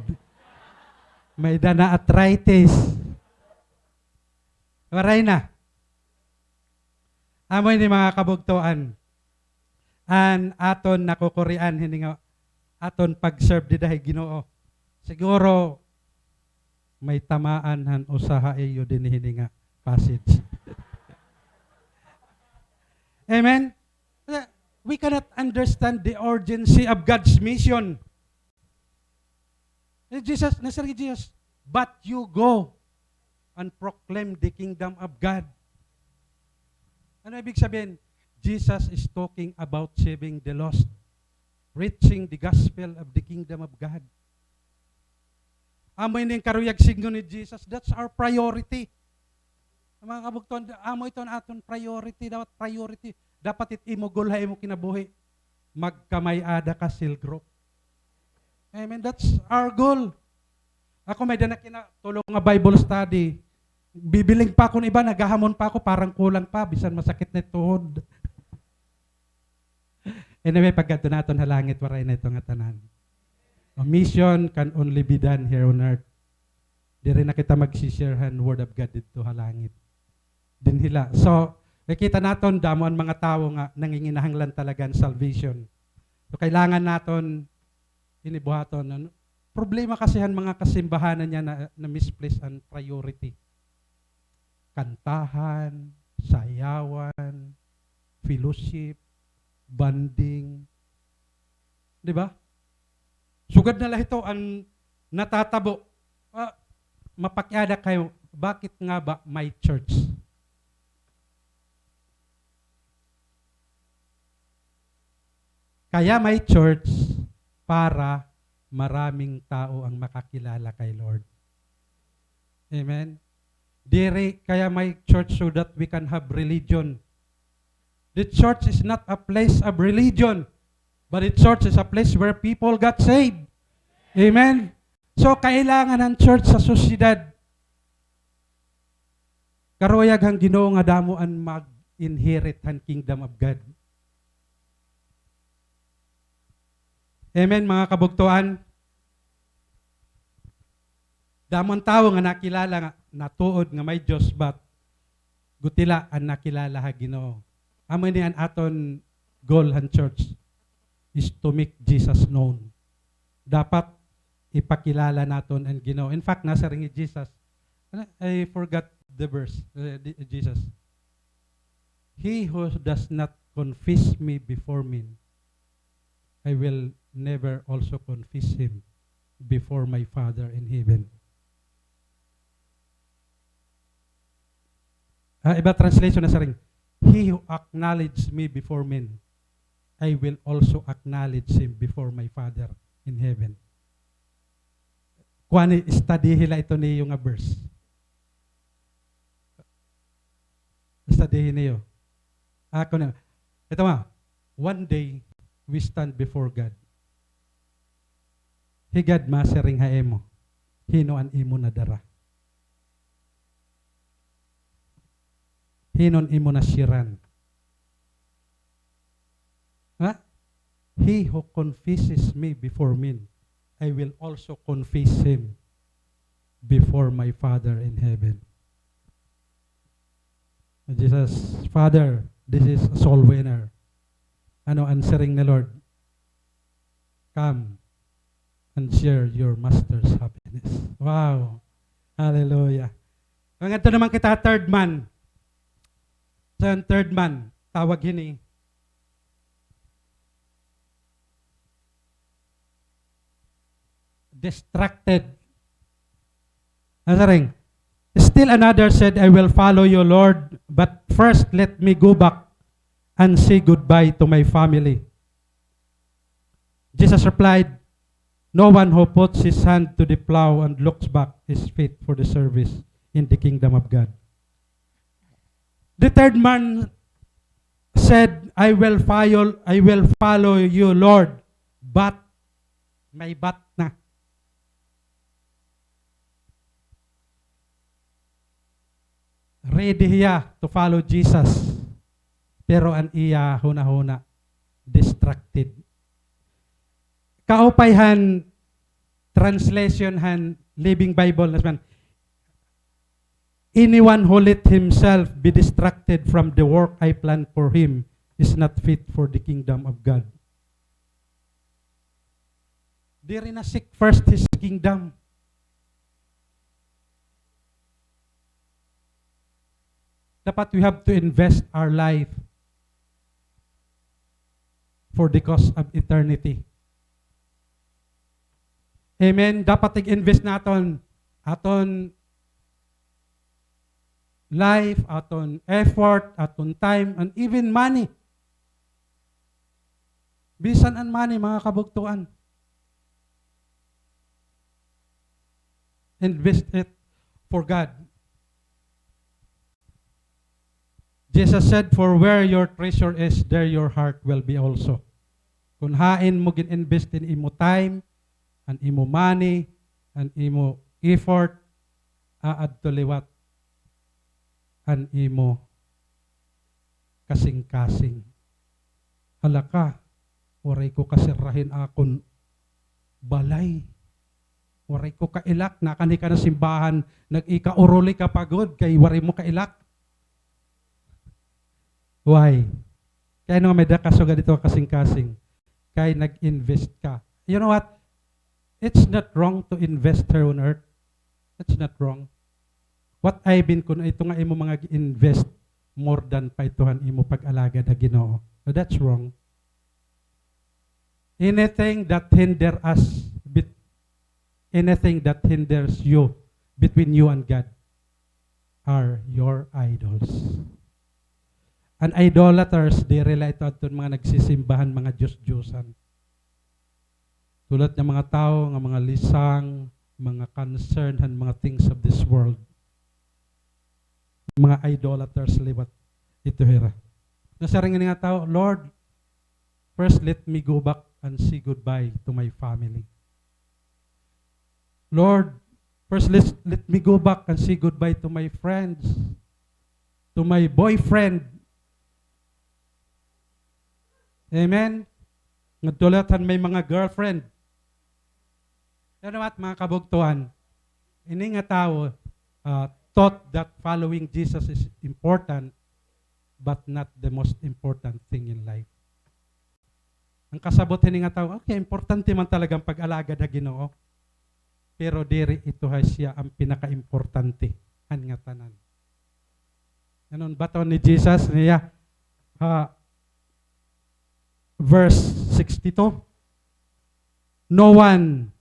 May dana arthritis. Waray na. Amoy ni mga kabugtuan. An aton nakukurian, hindi nga aton pag-serve di dahil Ginoo. Siguro may tamaan han usaha iyo din hindi nga passage. Amen? We cannot understand the urgency of God's mission. Jesus, nasabi Jesus, but you go and proclaim the kingdom of God. Ano ibig sabihin? Jesus is talking about saving the lost, preaching the gospel of the kingdom of God. Amoy ning karuyag signo ni Jesus, that's our priority. Mga kabugton, amoy ito na aton priority, dapat imugulhay mo kinabuhi. Magkamay-ada ka silgrop. Amen, that's our goal. Ako may dana kinatulong nga Bible study. Bibiling pa ako ng iba, naghahamon pa ako, parang kulang pa, bisan masakit na tuhod. Anyway, pagkato natin halangit, waray na ito nga tanan. A mission can only be done here on earth. Di rin na kita magsisharehan word of God dito halangit. Dinhila. So, nakita natin, damo ang mga tao nga nanginginahanglan talaga ang salvation. So, kailangan natin inibuhaton. Ano? Problema kasi ang mga kasimbahanan niya na misplace ang priority. Kantahan, sayawan, fellowship, banding. Di ba? Sugad na lang ito ang natatabo. Mapakyada kayo, bakit nga ba may church? Kaya may church para maraming tao ang makakilala kay Lord. Amen? Dire, kaya may church so that we can have religion. The church is not a place of religion, but the church is a place where people got saved. Amen? So, kailangan ng church sa sosyedad. Karuyag ang Ginoo nga damo ang mag-inherit ang kingdom of God. Amen, mga kabugtuan. Damon tao nga nakilala nga, natuod nga may Diyos, but gutila ang nakilala ha Ginoo. Amo ni an aton goal han church is to make Jesus known. Dapat ipakilala naton ang Ginoo. In fact, nasa ringi Jesus. I forgot the verse. Jesus. He who does not confess me before men, I will never also confess him before my Father in heaven. Iba translation na sa ring. He who acknowledges me before men, I will also acknowledge him before my Father in heaven. Kuan study hila ito ni yung verse. Study niyo. Ako na. Ito ma. One day we stand before God. Higad masering haemo. Hino an imo na dara. Hinon imo na siran. Ha? He who confesses me before men, I will also confess him before my Father in heaven. Jesus, Father, this is a soul winner. Ano answering the Lord? Come and share your master's happiness. Wow. Hallelujah. Ang ito naman kita third man. Sa third man, tawag hini. Distracted. Ano rin? Still another said, I will follow you, Lord, but first let me go back and say goodbye to my family. Jesus replied, no one who puts his hand to the plow and looks back is fit for the service in the kingdom of God. The third man said, I will follow you, Lord, but may but na. Ready hiya to follow Jesus. Pero an iya huna-huna distracted. Kaupayhan translation han Living Bible nasman. Anyone who let himself be distracted from the work I planned for him is not fit for the kingdom of God. Di rin na seek first His kingdom. Dapat we have to invest our life for the cause of eternity. Amen. Dapat i-invest naton aton life, aton effort, aton time, and even money. Bisan ang money, mga kabugtuan. Invest it for God. Jesus said, for where your treasure is, there your heart will be also. Kung hain mo gin-invest in imo time, and imo money, and imo effort, aad to liwat, and imo kasing-kasing. Hala ka, waray ko kasirahin akon balay. Waray ko kailak, nakani ka na simbahan, nag-ika-uruli ka pagod, kay waray mo kailak. Why? Kaya nung may dakaso ganito kasing-kasing, kay nag-invest ka. You know what? It's not wrong to invest here on earth. It's not wrong. What I've been kun ito nga imo mga invest more than paituhan imo pag-alaga na Ginoo. So that's wrong. Anything that hinders you between you and God are your idols. And idolaters, they relate to mga nagsisimbahan, mga Diyos-Diyosan. Tulad ng mga tao, ng mga lisang, mga concerned, and mga things of this world. Mga idolaters, liwat ito hira. Nasaring nga tao, Lord, first let me go back and say goodbye to my family. Lord, first let me go back and say goodbye to my friends, to my boyfriend. Amen? Nagdulatan may mga girlfriend. Pero what, mga kabugtuan, ini nga tao thought that following Jesus is important, but not the most important thing in life. Ang kasabot ini nga tao, okay, importante man talagang pag-alaga na Ginoo. Pero diri ito siya ang pinaka-importante ang nga tanan. Ganon baton ni Jesus niya verse 62. No one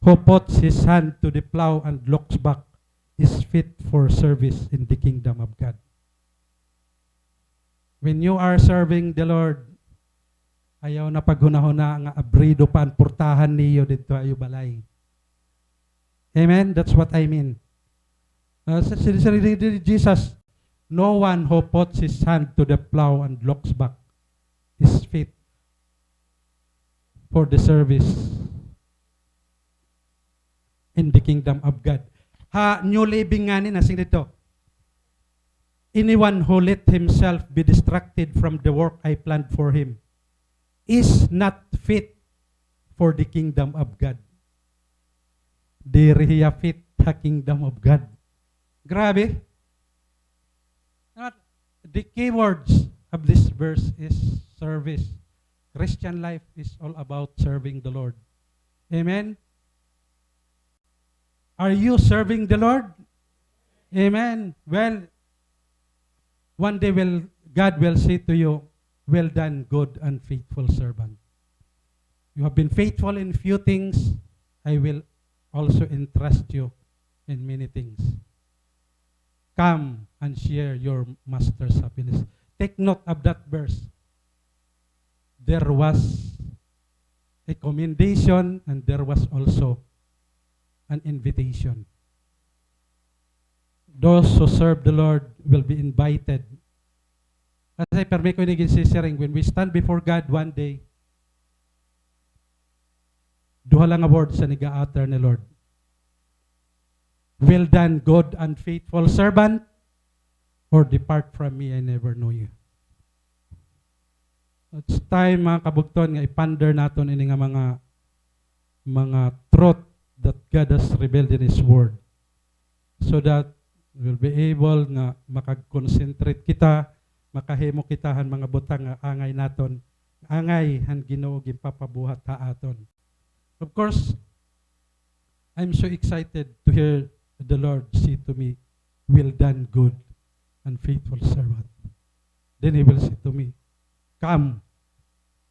who puts his hand to the plow and looks back is fit for service in the kingdom of God. When you are serving the Lord, ayaw na paghunahuna nga abrido pa ang portahan niyo dito ayo balay. Amen? That's what I mean. Jesus, no one who puts his hand to the plow and looks back is fit for the service in the kingdom of God. New Living nga ni nasing dito. Anyone who let himself be distracted from the work I planned for him is not fit for the kingdom of God. Diriya fit the kingdom of God. Grabe. The key words of this verse is service. Christian life is all about serving the Lord. Amen? Are you serving the Lord? Amen. Well, one day God will say to you, well done, good and faithful servant. You have been faithful in few things, I will also entrust you in many things. come and share your master's happiness. Take note of that verse. There was a commendation and there was also an invitation. Those who serve the Lord will be invited. Kasi permi ko naging sisering, when we stand before God one day, duha lang nga word sa niga-utter ni Lord. Well done, good and faithful servant, or depart from me, I never know you. It's time, mga kabugton, nga ipander naton ini nga mga truth that God has revealed in His Word, so that we'll be able nga makag-concentrate kita, makahimo kitahan mga butang nga angay naton, angay han Ginoo gipapabuhat ha aton. Of course, I'm so excited to hear the Lord say to me, well done, good and faithful servant. Then He will say to me, come.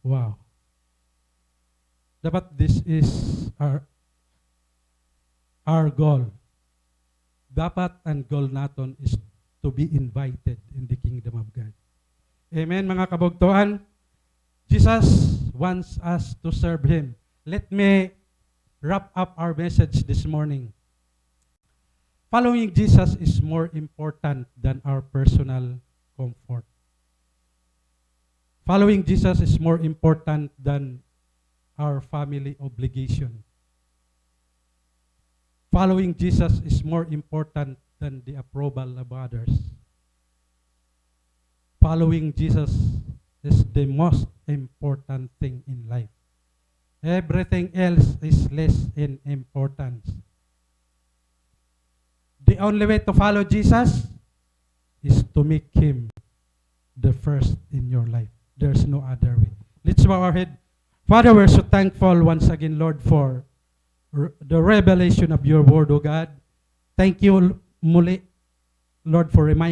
Wow. Dapat this is our goal. Dapat ang goal naton is to be invited in the kingdom of God. Amen, mga kabugtuan. Jesus wants us to serve Him. Let me wrap up our message this morning. Following Jesus is more important than our personal comfort. Following Jesus is more important than our family obligation. Following Jesus is more important than the approval of others. Following Jesus is the most important thing in life. Everything else is less in importance. The only way to follow Jesus is to make Him the first in your life. There's no other way. Let's bow our head. Father, we're so thankful once again, Lord, for the revelation of your word, O God. Thank you muli, Lord, for reminding